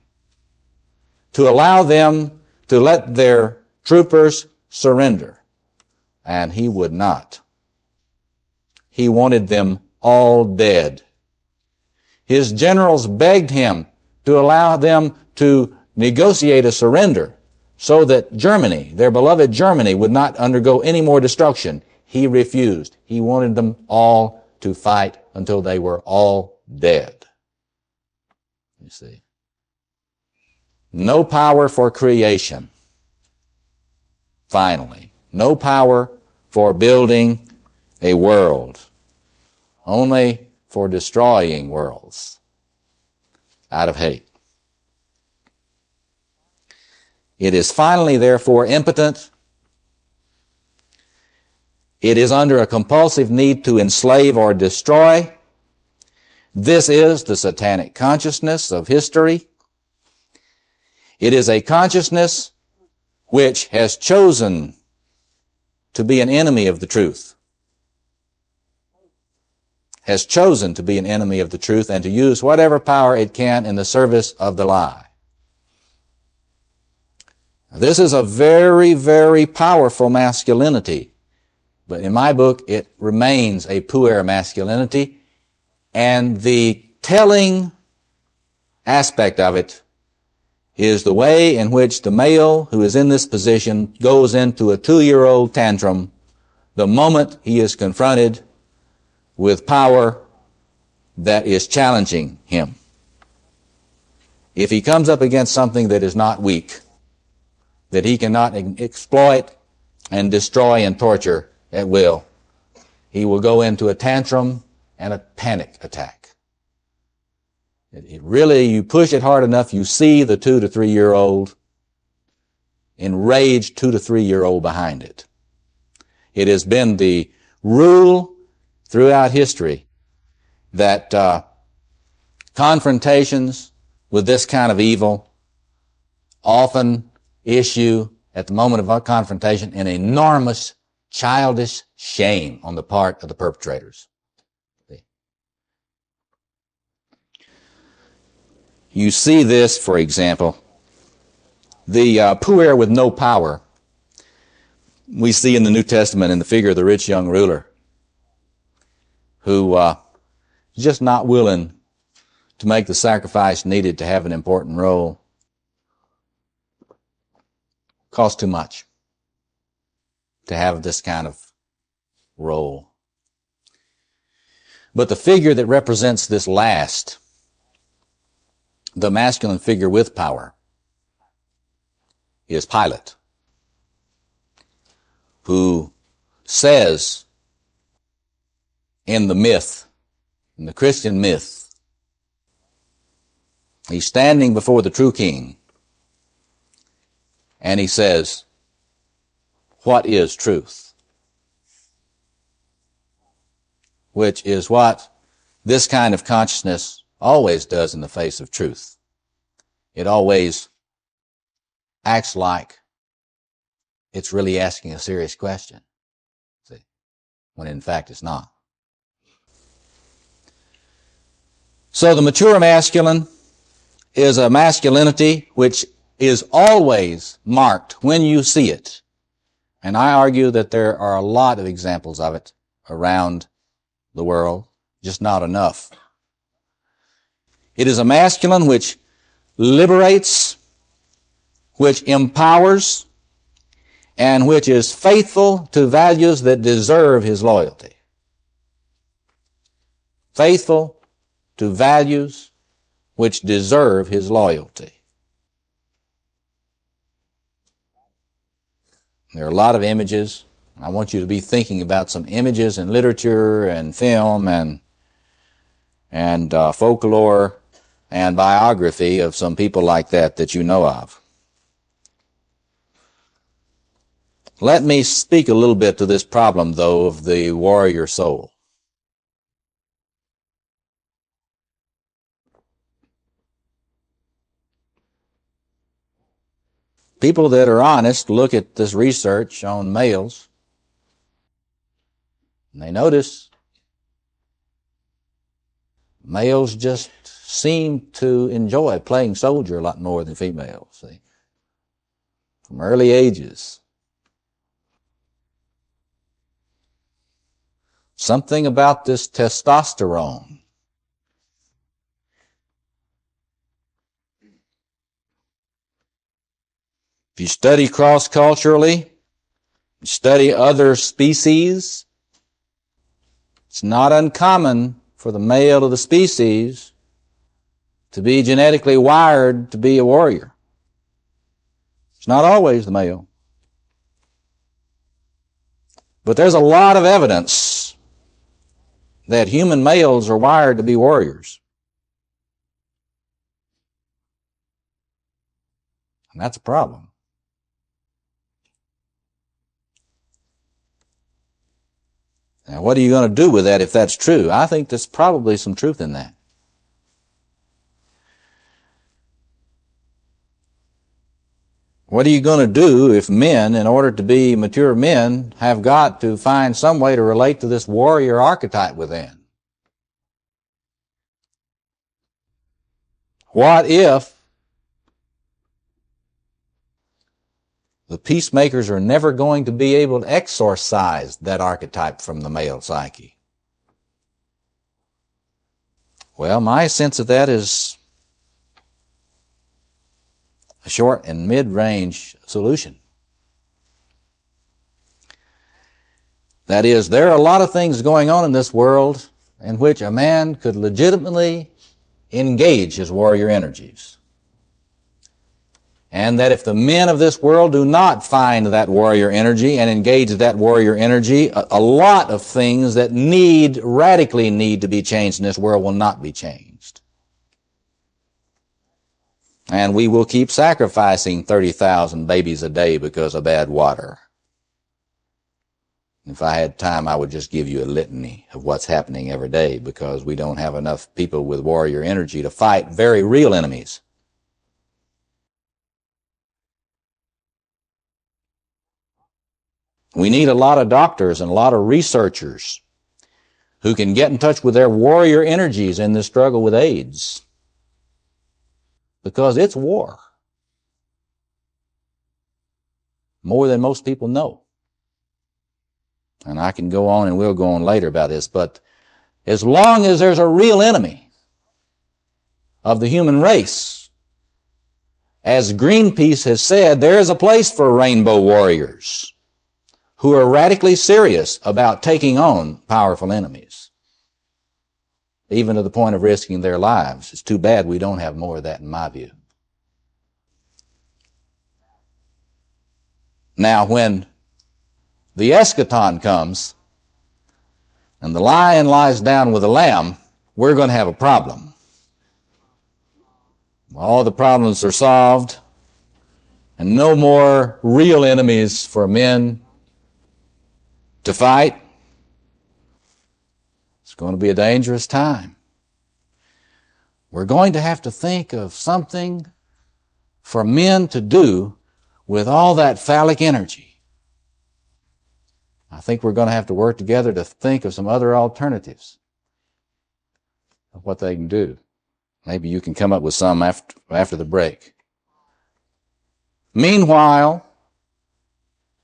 to allow them to let their troopers surrender. And he would not. He wanted them all dead. His generals begged him to allow them to negotiate a surrender so that Germany, their beloved Germany, would not undergo any more destruction. He refused. He wanted them all to fight until they were all dead. You see. No power for creation. Finally. No power for building a world. Only for destroying worlds out of hate. It is finally, therefore, impotent. It is under a compulsive need to enslave or destroy. This is the satanic consciousness of history. It is a consciousness which has chosen to be an enemy of the truth. Has chosen to be an enemy of the truth and to use whatever power it can in the service of the lie. This is a very, very powerful masculinity. But in my book, it remains a puer masculinity. And the telling aspect of it is the way in which the male who is in this position goes into a 2-year-old tantrum the moment he is confronted with power that is challenging him. If he comes up against something that is not weak, that he cannot exploit and destroy and torture at will, he will go into a tantrum and a panic attack. It really, you push it hard enough, you see the 2 to 3-year-old enraged 2 to 3-year-old behind it. It has been the rule throughout history that confrontations with this kind of evil often issue at the moment of confrontation in enormous childish shame on the part of the perpetrators. You see this, for example, the puer with no power. We see in the New Testament in the figure of the rich young ruler who is just not willing to make the sacrifice needed to have an important role. Costs too much to have this kind of role. But the figure that represents this last, the masculine figure with power, is Pilate, who says in the myth, in the Christian myth, he's standing before the true king, and he says, "What is truth?" Which is what this kind of consciousness always does in the face of truth. It always acts like it's really asking a serious question, see, when in fact it's not. So the mature masculine is a masculinity which is always marked when you see it. And I argue that there are a lot of examples of it around the world, just not enough. It is a masculine which liberates, which empowers, and which is faithful to values that deserve his loyalty. Faithful to values which deserve his loyalty. There are a lot of images. I want you to be thinking about some images in literature and film and folklore and biography of some people like that you know of. Let me speak a little bit to this problem, though, of the warrior soul. People that are honest look at this research on males, and they notice males just seem to enjoy playing soldier a lot more than females, see, from early ages. Something about this testosterone. If you study cross-culturally, you study other species, it's not uncommon for the male of the species to be genetically wired to be a warrior. It's not always the male. But there's a lot of evidence that human males are wired to be warriors. And that's a problem. Now, what are you going to do with that if that's true? I think there's probably some truth in that. What are you going to do if men, in order to be mature men, have got to find some way to relate to this warrior archetype within? What if The peacemakers are never going to be able to exorcise that archetype from the male psyche. Well, my sense of that is a short and mid-range solution. That is, there are a lot of things going on in this world in which a man could legitimately engage his warrior energies. And that if the men of this world do not find that warrior energy and engage that warrior energy, a lot of things that radically need to be changed in this world will not be changed. And we will keep sacrificing 30,000 babies a day because of bad water. If I had time, I would just give you a litany of what's happening every day because we don't have enough people with warrior energy to fight very real enemies. We need a lot of doctors and a lot of researchers who can get in touch with their warrior energies in this struggle with AIDS. Because it's war. More than most people know. And I can go on and we'll go on later about this, but as long as there's a real enemy of the human race, as Greenpeace has said, there is a place for rainbow warriors who are radically serious about taking on powerful enemies, even to the point of risking their lives. It's too bad we don't have more of that in my view. Now, when the eschaton comes and the lion lies down with the lamb, we're going to have a problem. All the problems are solved and no more real enemies for men to fight. It's going to be a dangerous time. We're going to have to think of something for men to do with all that phallic energy. I think we're going to have to work together to think of some other alternatives of what they can do. Maybe you can come up with some after the break. Meanwhile,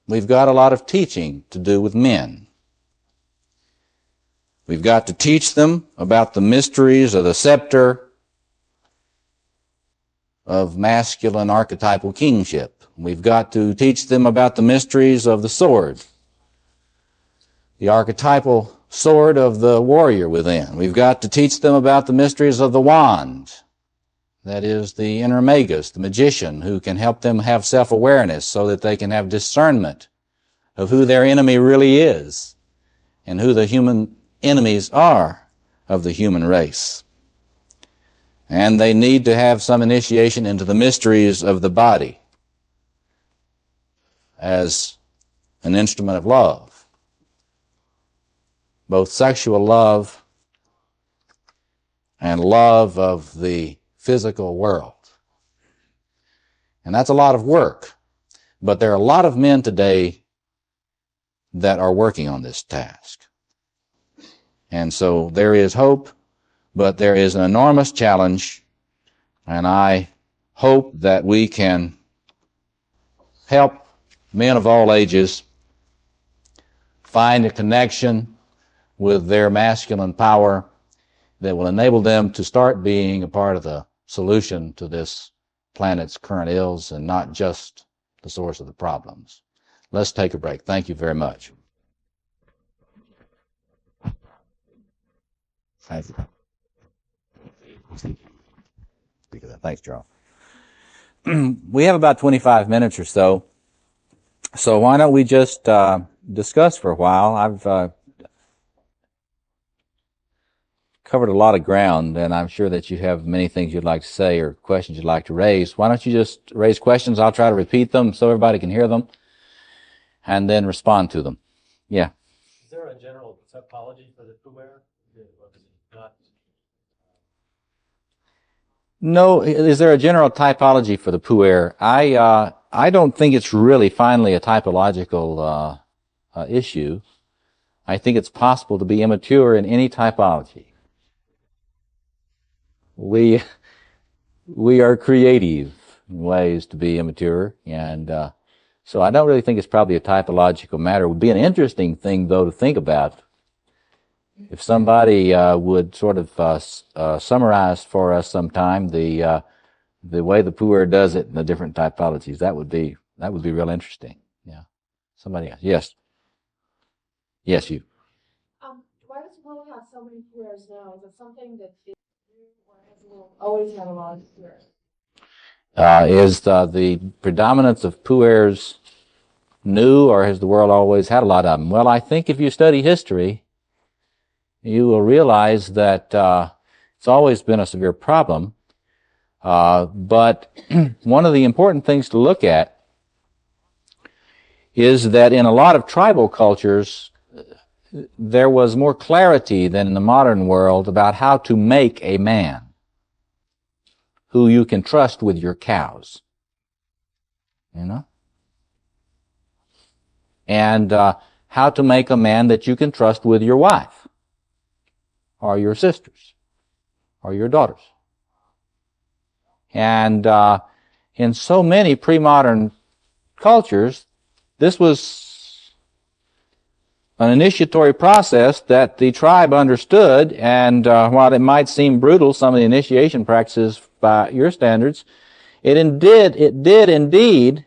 we've got a lot of teaching to do with men. We've got to teach them about the mysteries of the scepter of masculine archetypal kingship. We've got to teach them about the mysteries of the sword, the archetypal sword of the warrior within. We've got to teach them about the mysteries of the wand, that is the inner magus, the magician, who can help them have self-awareness so that they can have discernment of who their enemy really is and who the human enemies are of the human race. And they need to have some initiation into the mysteries of the body as an instrument of love, both sexual love and love of the physical world. And that's a lot of work, but there are a lot of men today that are working on this task. And so there is hope, but there is an enormous challenge, and I hope that we can help men of all ages find a connection with their masculine power that will enable them to start being a part of the solution to this planet's current ills and not just the source of the problems. Let's take a break. Thank you very much. Thank you. Speak of that. Thanks, Charles. We have about 25 minutes or so, so why don't we just discuss for a while. I've covered a lot of ground, and I'm sure that you have many things you'd like to say or questions you'd like to raise. Why don't you just raise questions? I'll try to repeat them so everybody can hear them, and then respond to them. Yeah. Is there a general typology for the puer? Not? No, is there a general typology for the puer? I don't think it's really finally a typological issue. I think it's possible to be immature in any typology. We are creative in ways to be immature, and So I don't really think it's probably a typological matter. It would be an interesting thing, though, to think about. If somebody would sort of summarize for us sometime the way the puer does it in the different typologies, that would be real interesting. Yeah. Somebody else. Yes. Yes, you. Why does the world have so many puers now? Is it something that is new, or has the world always had a lot of puers? Is the predominance of puers new, or has the world always had a lot of them? Well, I think if you study history, you will realize that it's always been a severe problem. But one of the important things to look at is that in a lot of tribal cultures, there was more clarity than in the modern world about how to make a man who you can trust with your cows. You know? And how to make a man that you can trust with your wife, or your sisters, or your daughters. And in so many pre-modern cultures, this was an initiatory process that the tribe understood, and while it might seem brutal, some of the initiation practices by your standards, it did indeed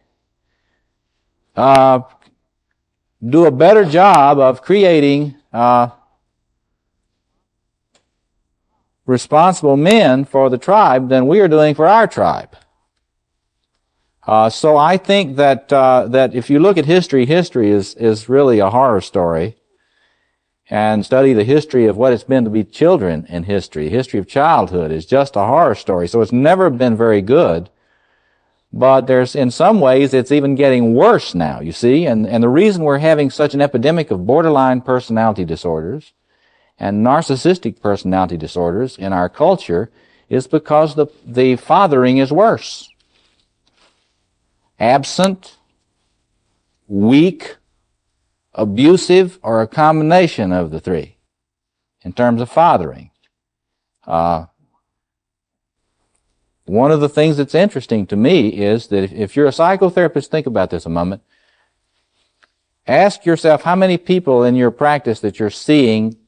do a better job of creating responsible men for the tribe than we are doing for our tribe. So I think that if you look at history, history is really a horror story. And study the history of what it's been to be children in history. The history of childhood is just a horror story. So it's never been very good. But in some ways, it's even getting worse now, you see. And the reason we're having such an epidemic of borderline personality disorders and narcissistic personality disorders in our culture is because the fathering is worse. Absent, weak, abusive, or a combination of the three in terms of fathering. One of the things that's interesting to me is that if you're a psychotherapist, think about this a moment. Ask yourself how many people in your practice that you're seeing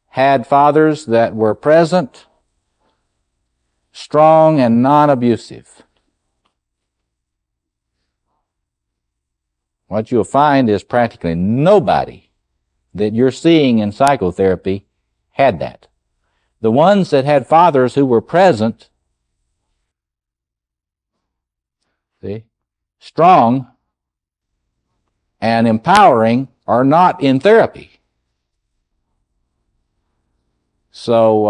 had fathers that were present, strong, and non-abusive. What you'll find is practically nobody that you're seeing in psychotherapy had that. The ones that had fathers who were present, strong, and empowering are not in therapy. So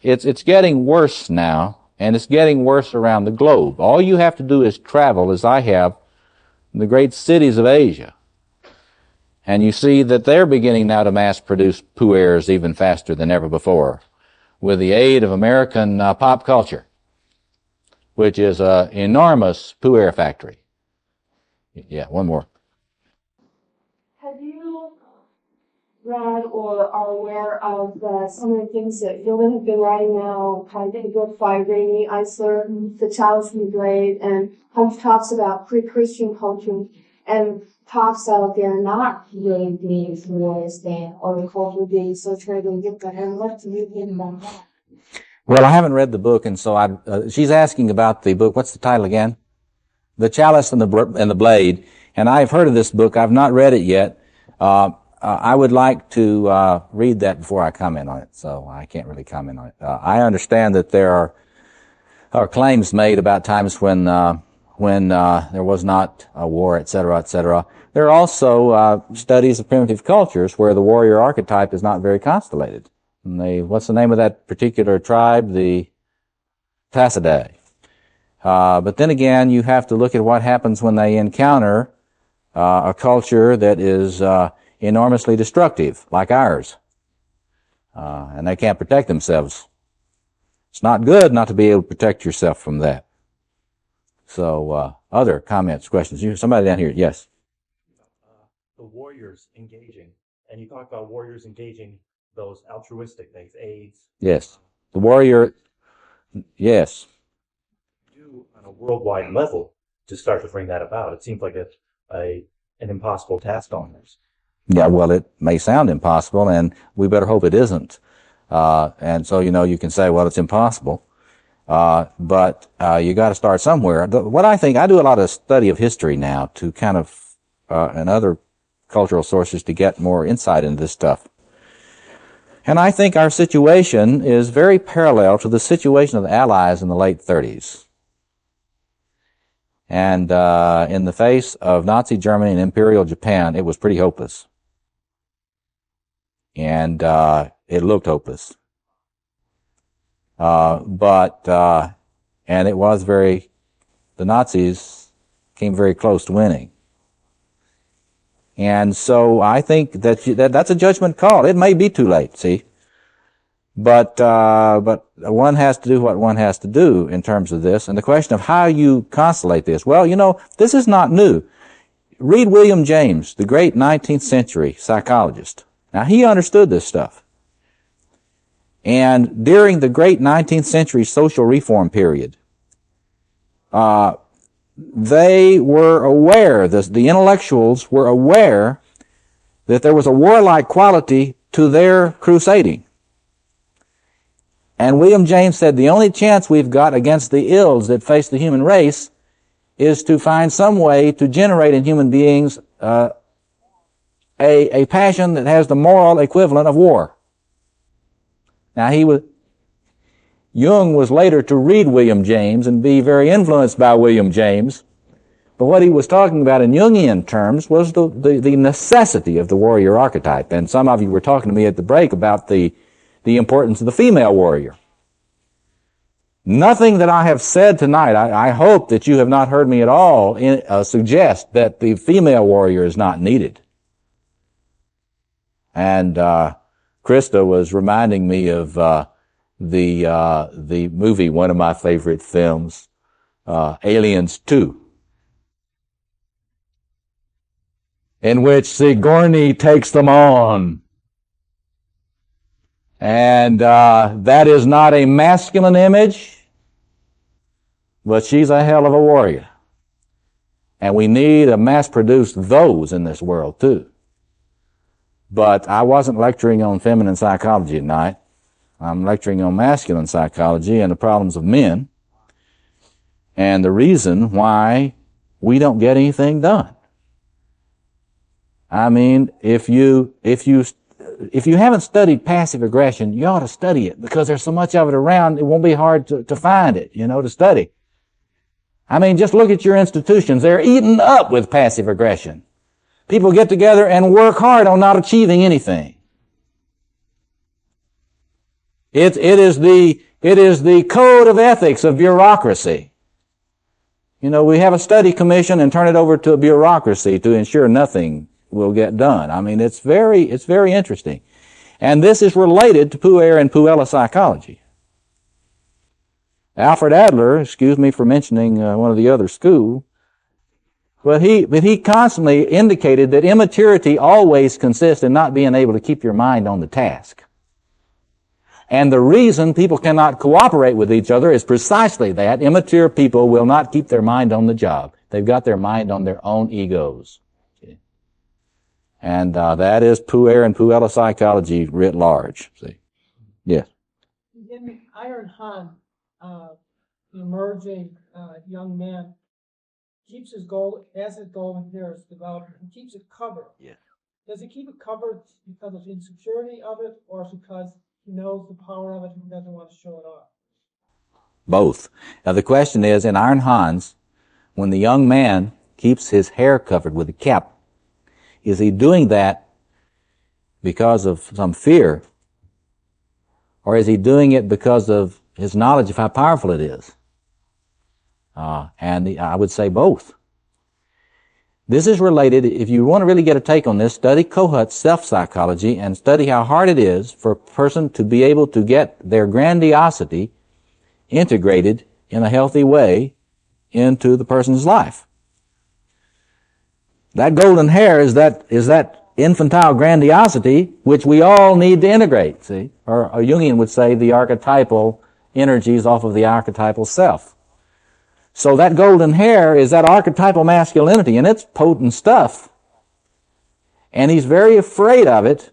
it's getting worse now, and it's getting worse around the globe. All you have to do is travel, as I have, in the great cities of Asia. And you see that they're beginning now to mass produce puers even faster than ever before with the aid of American pop culture, which is an enormous puer factory. Yeah, one more. Have you read or are aware of some of the things that Gilman have been writing now, kind of in the book by Rainey Eisler, The Chalice and the Blade, and how he talks about pre-Christian culture and talks out there not really being familiarist or the culture being so terribly different. And what do you think about that? Well, I haven't read the book, and so she's asking about the book. What's the title again? The Chalice and the Blade. And I've heard of this book. I've not read it yet. I would like to read that before I comment on it, so I can't really comment on it. I understand that there are claims made about times when there was not a war, etc., etc. There are also studies of primitive cultures where the warrior archetype is not very constellated. And what's the name of that particular tribe? The Tassidae. But then again, you have to look at what happens when they encounter a culture that is enormously destructive, like ours. And they can't protect themselves. It's not good not to be able to protect yourself from that. So, other comments, questions? Somebody down here, yes. The warriors engaging, and you talk about warriors engaging those altruistic things, AIDS. Yes. The warrior, yes. Do on a worldwide level, to start to bring that about? It seems like an impossible task almost. Yeah, well, it may sound impossible, and we better hope it isn't. And so, you can say, well, it's impossible. But you got to start somewhere. What I think, I do a lot of study of history now to kind of, and other cultural sources to get more insight into this stuff. And I think our situation is very parallel to the situation of the Allies in the late 30s. And in the face of Nazi Germany and Imperial Japan, it was pretty hopeless. And it looked hopeless. And it was the Nazis came very close to winning. And so I think that's a judgment call. It may be too late, see? But one has to do what one has to do in terms of this. And the question of how you constellate this. Well, this is not new. Read William James, the great 19th century psychologist. Now, he understood this stuff. And during the great 19th century social reform period, they were aware, the intellectuals were aware that there was a warlike quality to their crusading. And William James said the only chance we've got against the ills that face the human race is to find some way to generate in human beings a passion that has the moral equivalent of war. Now, Jung was later to read William James and be very influenced by William James. But what he was talking about in Jungian terms was the necessity of the warrior archetype. And some of you were talking to me at the break about the importance of the female warrior. Nothing that I have said tonight, I hope that you have not heard me at all suggest that the female warrior is not needed. And Krista was reminding me of the movie, one of my favorite films, Aliens 2, in which Sigourney takes them on. And that is not a masculine image, but she's a hell of a warrior. And we need to mass-produce those in this world, too. But I wasn't lecturing on feminine psychology tonight. I'm lecturing on masculine psychology and the problems of men and the reason why we don't get anything done. I mean, if you haven't studied passive aggression, you ought to study it because there's so much of it around, it won't be hard to find it, to study. I mean, just look at your institutions. They're eaten up with passive aggression. People get together and work hard on not achieving anything. It is the code of ethics of bureaucracy. We have a study commission and turn it over to a bureaucracy to ensure nothing will get done. I mean, it's very interesting. And this is related to puer and puella psychology. Alfred Adler, excuse me for mentioning one of the other school, but he constantly indicated that immaturity always consists in not being able to keep your mind on the task. And the reason people cannot cooperate with each other is precisely that. Immature people will not keep their mind on the job. They've got their mind on their own egos. Okay. And that is puer and puella psychology writ large. See? Yes. In Iron Han, an emerging young man keeps his goal, as his goal in here is developed, and keeps it covered. Yeah. Does he keep it covered because of insecurity of it, or because he knows the power of it and doesn't want to show it off? Both. Now the question is, in Iron Hans, when the young man keeps his hair covered with a cap, is he doing that because of some fear, or is he doing it because of his knowledge of how powerful it is? I would say both. This is related, if you want to really get a take on this, study Kohut's self-psychology and study how hard it is for a person to be able to get their grandiosity integrated in a healthy way into the person's life. That golden hair is that infantile grandiosity which we all need to integrate, see? Or a Jungian would say the archetypal energies off of the archetypal self. So that golden hair is that archetypal masculinity, and it's potent stuff. And he's very afraid of it.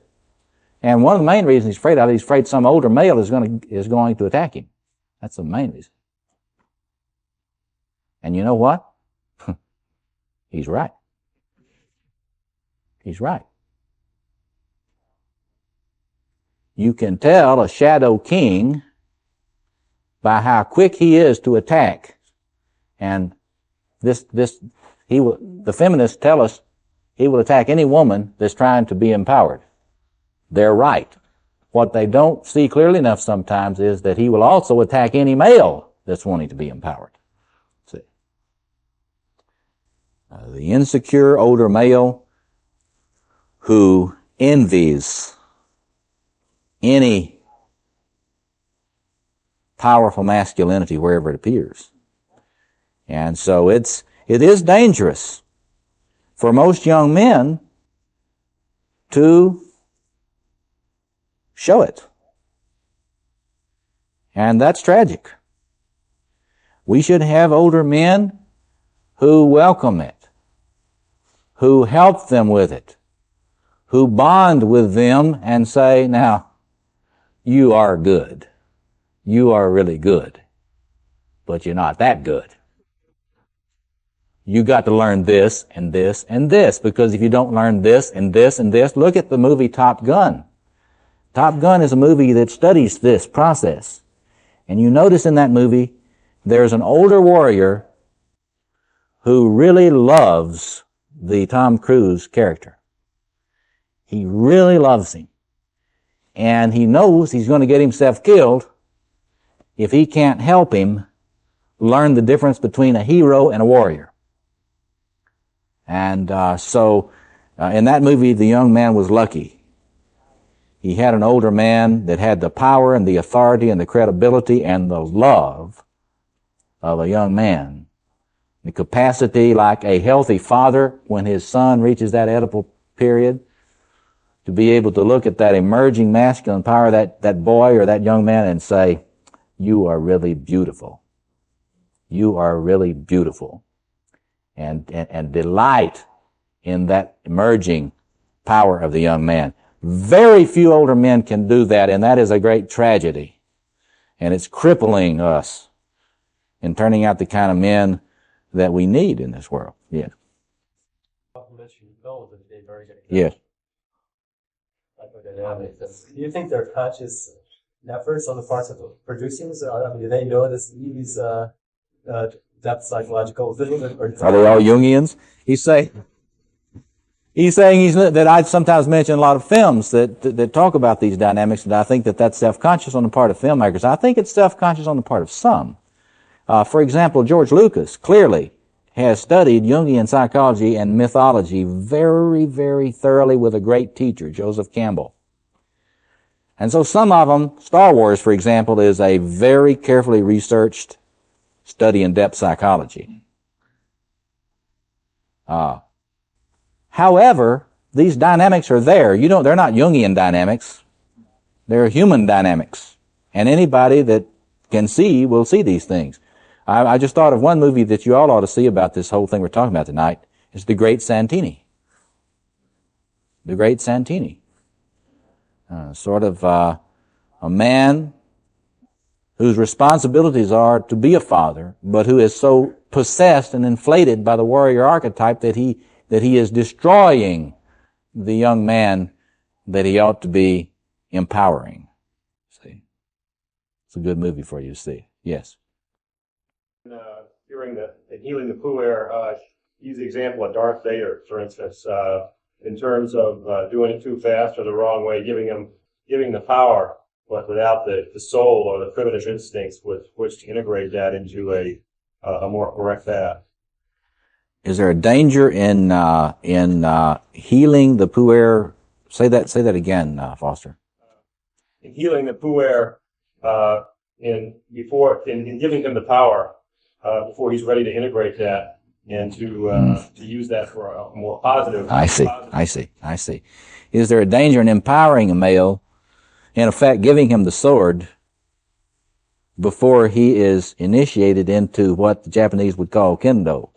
And one of the main reasons he's afraid of it, he's afraid some older male is going to attack him. That's the main reason. And you know what? He's right. He's right. You can tell a shadow king by how quick he is to attack. And the feminists tell us he will attack any woman that's trying to be empowered. They're right. What they don't see clearly enough sometimes is that he will also attack any male that's wanting to be empowered. See? The insecure older male who envies any powerful masculinity wherever it appears. And so it is dangerous for most young men to show it. And that's tragic. We should have older men who welcome it, who help them with it, who bond with them and say, now, you are good. You are really good. But you're not that good. You got to learn this and this and this, because if you don't learn this and this and this, look at the movie Top Gun. Top Gun is a movie that studies this process. And you notice in that movie, there's an older warrior who really loves the Tom Cruise character. He really loves him. And he knows he's going to get himself killed if he can't help him learn the difference between a hero and a warrior. And so in that movie, the young man was lucky. He had an older man that had the power and the authority and the credibility and the love of a young man. The capacity, like a healthy father, when his son reaches that Oedipal period, to be able to look at that emerging masculine power, that boy or that young man, and say, you are really beautiful. You are really beautiful. And delight in that emerging power of the young man. Very few older men can do that, and that is a great tragedy. And it's crippling us in turning out the kind of men that we need in this world. Yes. Yes. Do you think they're conscious efforts on the parts of the producing? Do they know these depth psychological things? Are they all Jungians? He's saying that I sometimes mention a lot of films that talk about these dynamics, and I think that's self-conscious on the part of filmmakers. I think it's self-conscious on the part of some. For example, George Lucas clearly has studied Jungian psychology and mythology very, very thoroughly with a great teacher, Joseph Campbell. And so some of them, Star Wars, for example, is a very carefully researched study in depth psychology. However, these dynamics are there. They're not Jungian dynamics. They're human dynamics. And anybody that can see will see these things. I just thought of one movie that you all ought to see about this whole thing we're talking about tonight. It's The Great Santini. The Great Santini. Sort of a man whose responsibilities are to be a father, but who is so possessed and inflated by the warrior archetype that he is destroying the young man that he ought to be empowering. See? It's a good movie for you to see. Yes. Hearing healing the puer, use the example of Darth Vader, for instance, in terms of doing it too fast or the wrong way, giving the power, but without the soul or the primitive instincts with which to integrate that into a more correct path. Is there a danger in healing the puer? Say that again, Foster. In healing the puer, in giving him the power before he's ready to integrate that and to use that for a more positive. I see. Is there a danger in empowering a male, in effect giving him the sword, before he is initiated into what the Japanese would call kendo.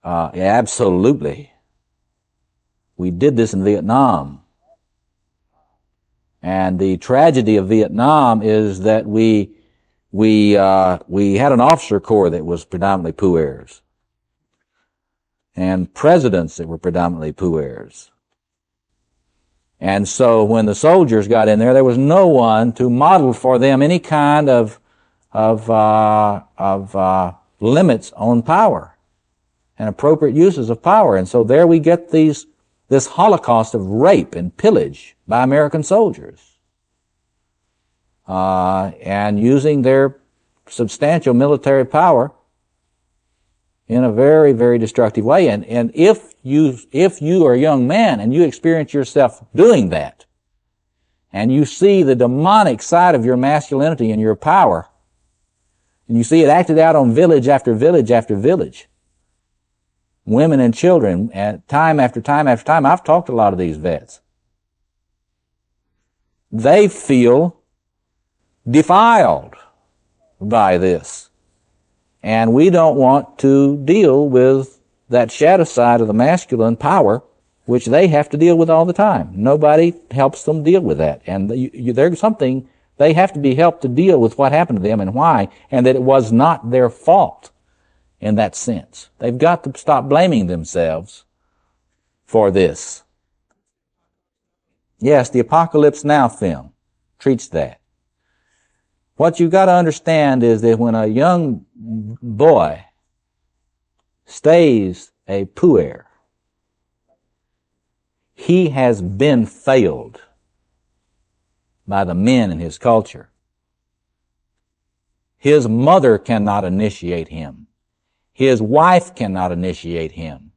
Absolutely. We did this in Vietnam. And the tragedy of Vietnam is that we had an officer corps that was predominantly puers, and presidents that were predominantly puers. And so when the soldiers got in there was no one to model for them any kind of limits on power and appropriate uses of power. And so there we get this holocaust of rape and pillage by American soldiers, and using their substantial military power in a very, very destructive way. And if you are a young man and you experience yourself doing that, and you see the demonic side of your masculinity and your power, and you see it acted out on village after village after village, women and children, and time after time after time, I've talked to a lot of these vets. They feel defiled by this. And we don't want to deal with that shadow side of the masculine power, which they have to deal with all the time. Nobody helps them deal with that. And there's something, they have to be helped to deal with what happened to them and why, and that it was not their fault in that sense. They've got to stop blaming themselves for this. Yes, the Apocalypse Now film treats that. What you've got to understand is that when a young boy stays a puer, he has been failed by the men in his culture. His mother cannot initiate him. His wife cannot initiate him.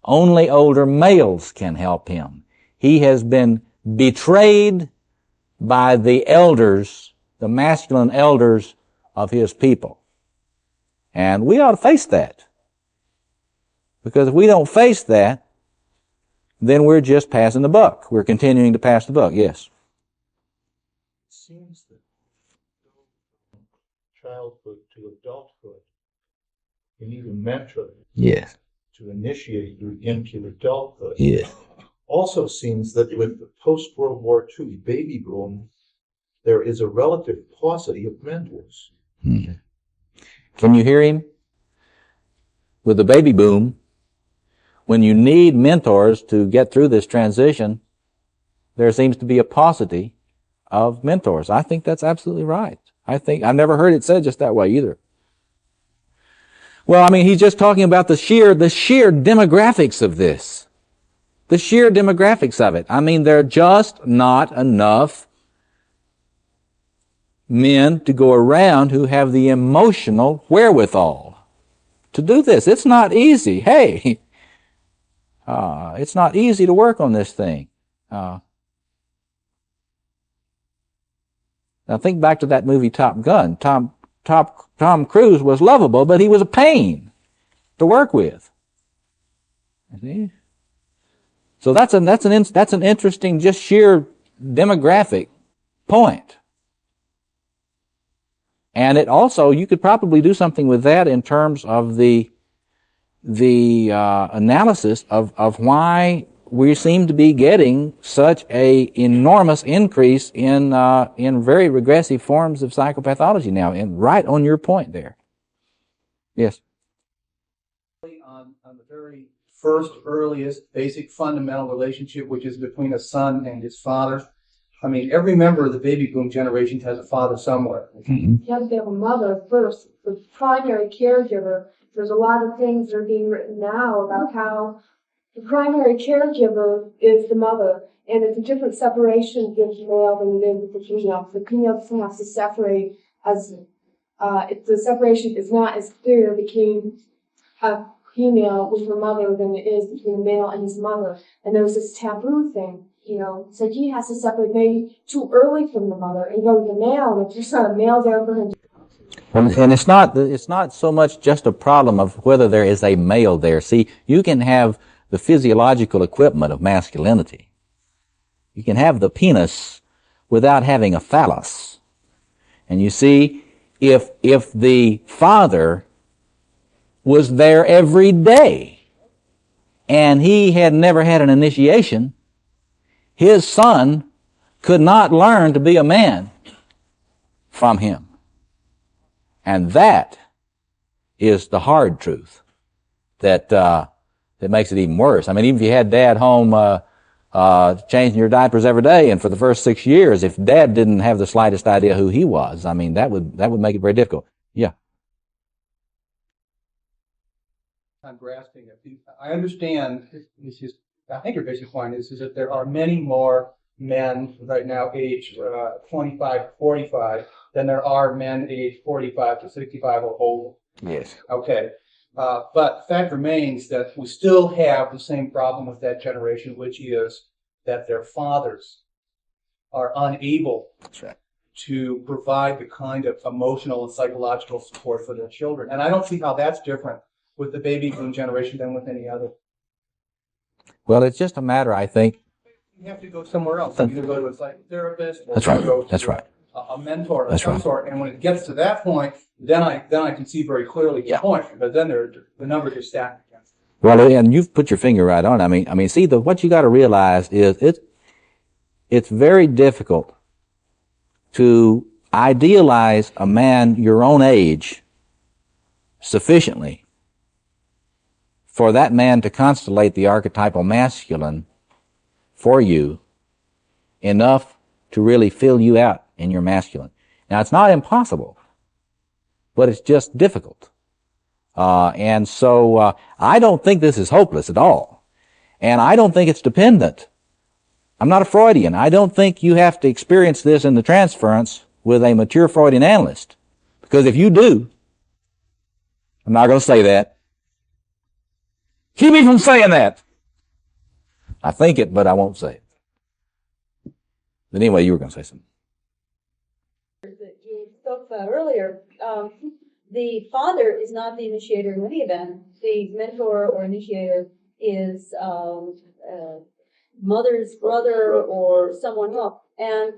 Only older males can help him. He has been betrayed by the elders, the masculine elders of his people. And we ought to face that. Because if we don't face that, then we're just passing the buck. We're continuing to pass the buck. Yes. It seems that from childhood to adulthood, you need a mentor. Yes. To initiate you into adulthood. Yes. Also seems that with the post-World War II baby boom, there is a relative paucity of mentors. Hmm. Can you hear him? With the baby boom, when you need mentors to get through this transition, there seems to be a paucity of mentors. I think that's absolutely right. I've never heard it said just that way either. Well, I mean, he's just talking about the sheer demographics of this. The sheer demographics of it. I mean, there are just not enough men to go around who have the emotional wherewithal to do this. It's not easy. Hey, it's not easy to work on this thing. Now think back to that movie Top Gun. Tom Cruise was lovable, but he was a pain to work with. You see? So that's an interesting, just sheer demographic point. And it also, you could probably do something with that in terms of the analysis of why we seem to be getting such a enormous increase in very regressive forms of psychopathology now, and right on your point there. Yes. On the very first, earliest, basic, fundamental relationship, which is between a son and his father. I mean, every member of the baby boom generation has a father somewhere. You have to have a mother first, the primary caregiver. There's a lot of things that are being written now about how the primary caregiver is the mother, and it's a different separation with the male than it is with the female. The female has to separate as if the separation is not as clear between a female with her mother than it is between a male and his mother. And there's this taboo thing, so he has to separate maybe too early from the mother and go to the male, and if there's not a male there for him. And it's not so much just a problem of whether there is a male there. See, you can have the physiological equipment of masculinity. You can have the penis without having a phallus. And you see, if the father was there every day and he had never had an initiation, his son could not learn to be a man from him. And that is the hard truth that makes it even worse. I mean, even if you had dad home changing your diapers every day, and for the first 6 years, if dad didn't have the slightest idea who he was, I mean, that would make it very difficult. Yeah. I'm grasping it. I understand. I think your basic point is that there are many more men right now aged 25 to 45 than there are men aged 45 to 65 or older. Yes. Okay. But the fact remains that we still have the same problem with that generation, which is that their fathers are unable to provide the kind of emotional and psychological support for their children. And I don't see how that's different with the baby boom generation than with any other. Well, it's just a matter, I think. You have to go somewhere else. You either go to a psychotherapist or That's right. go to That's right. a mentor of That's some right. sort. And when it gets to that point, then I can see very clearly the point. But then the numbers are stacked against it. Well, and you've put your finger right on it. I mean, see, what you got to realize is it's very difficult to idealize a man your own age sufficiently for that man to constellate the archetypal masculine for you enough to really fill you out in your masculine. Now, it's not impossible, but it's just difficult. And so I don't think this is hopeless at all. And I don't think it's dependent. I'm not a Freudian. I don't think you have to experience this in the transference with a mature Freudian analyst. Because if you do, I'm not going to say that. Keep me from saying that. I think it, but I won't say it. But anyway, you were going to say something. That you spoke about earlier, the father is not the initiator in any event. The mentor or initiator is mother's brother or someone else. And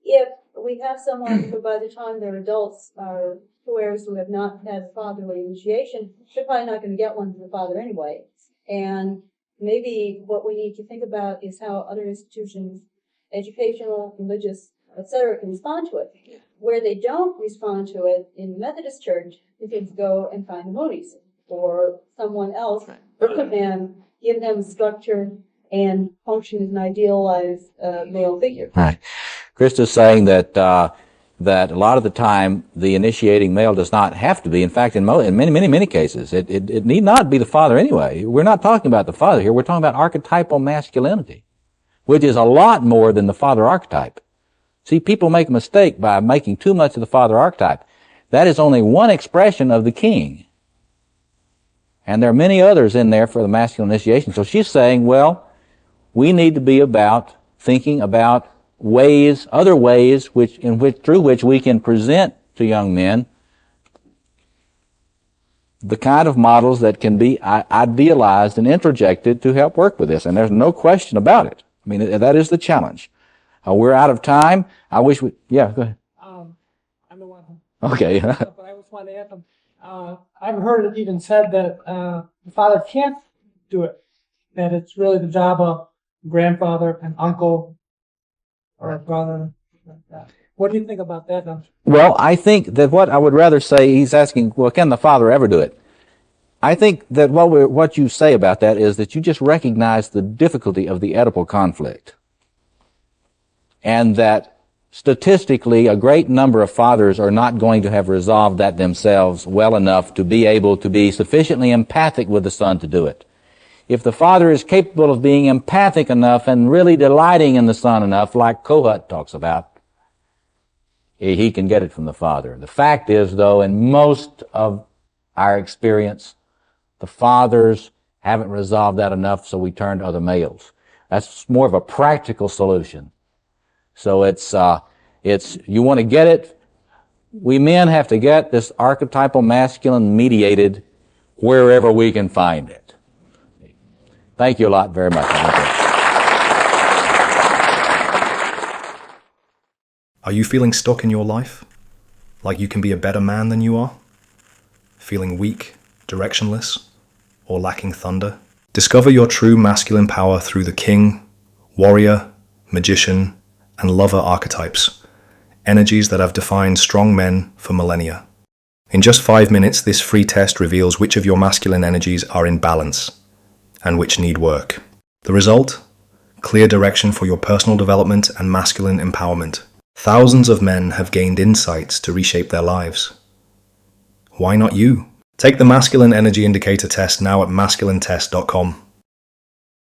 if we have someone who by the time they're adults are puers who have not had fatherly initiation, they're probably not going to get one from the father anyway. And maybe what we need to think about is how other institutions, educational, religious, etc., can respond to it. Where they don't respond to it in the Methodist Church, the kids go and find the Moonies or someone else and give them structure and function as an idealized male figure. Right. Krista's saying that that a lot of the time the initiating male does not have to be. In fact, in many cases, it need not be the father anyway. We're not talking about the father here. We're talking about archetypal masculinity, which is a lot more than the father archetype. See, people make a mistake by making too much of the father archetype. That is only one expression of the king. And there are many others in there for the masculine initiation. So she's saying, well, we need to be about thinking about ways, other ways through which we can present to young men the kind of models that can be idealized and introjected to help work with this. And there's no question about it. I mean, that is the challenge. We're out of time. I wish we, yeah, go ahead. I'm the one. Okay. But I just want to add them. I've heard it even said that the father can't do it, that it's really the job of grandfather and uncle or a brother. What do you think about that? Well, I think that what I would rather say, he's asking, well, can the father ever do it? I think that what you say about that is that you just recognize the difficulty of the Oedipal conflict. And that statistically a great number of fathers are not going to have resolved that themselves well enough to be able to be sufficiently empathic with the son to do it. If the father is capable of being empathic enough and really delighting in the son enough, like Kohut talks about, he can get it from the father. The fact is, though, in most of our experience, the fathers haven't resolved that enough, so we turn to other males. That's more of a practical solution. So it's you want to get it, we men have to get this archetypal masculine mediated wherever we can find it. Thank you a lot very much. Are you feeling stuck in your life? Like you can be a better man than you are? Feeling weak, directionless, or lacking thunder? Discover your true masculine power through the king, warrior, magician, and lover archetypes, energies that have defined strong men for millennia. In just 5 minutes, this free test reveals which of your masculine energies are in balance and which need work. The result? Clear direction for your personal development and masculine empowerment. Thousands of men have gained insights to reshape their lives. Why not you? Take the Masculine Energy Indicator test now at masculinetest.com.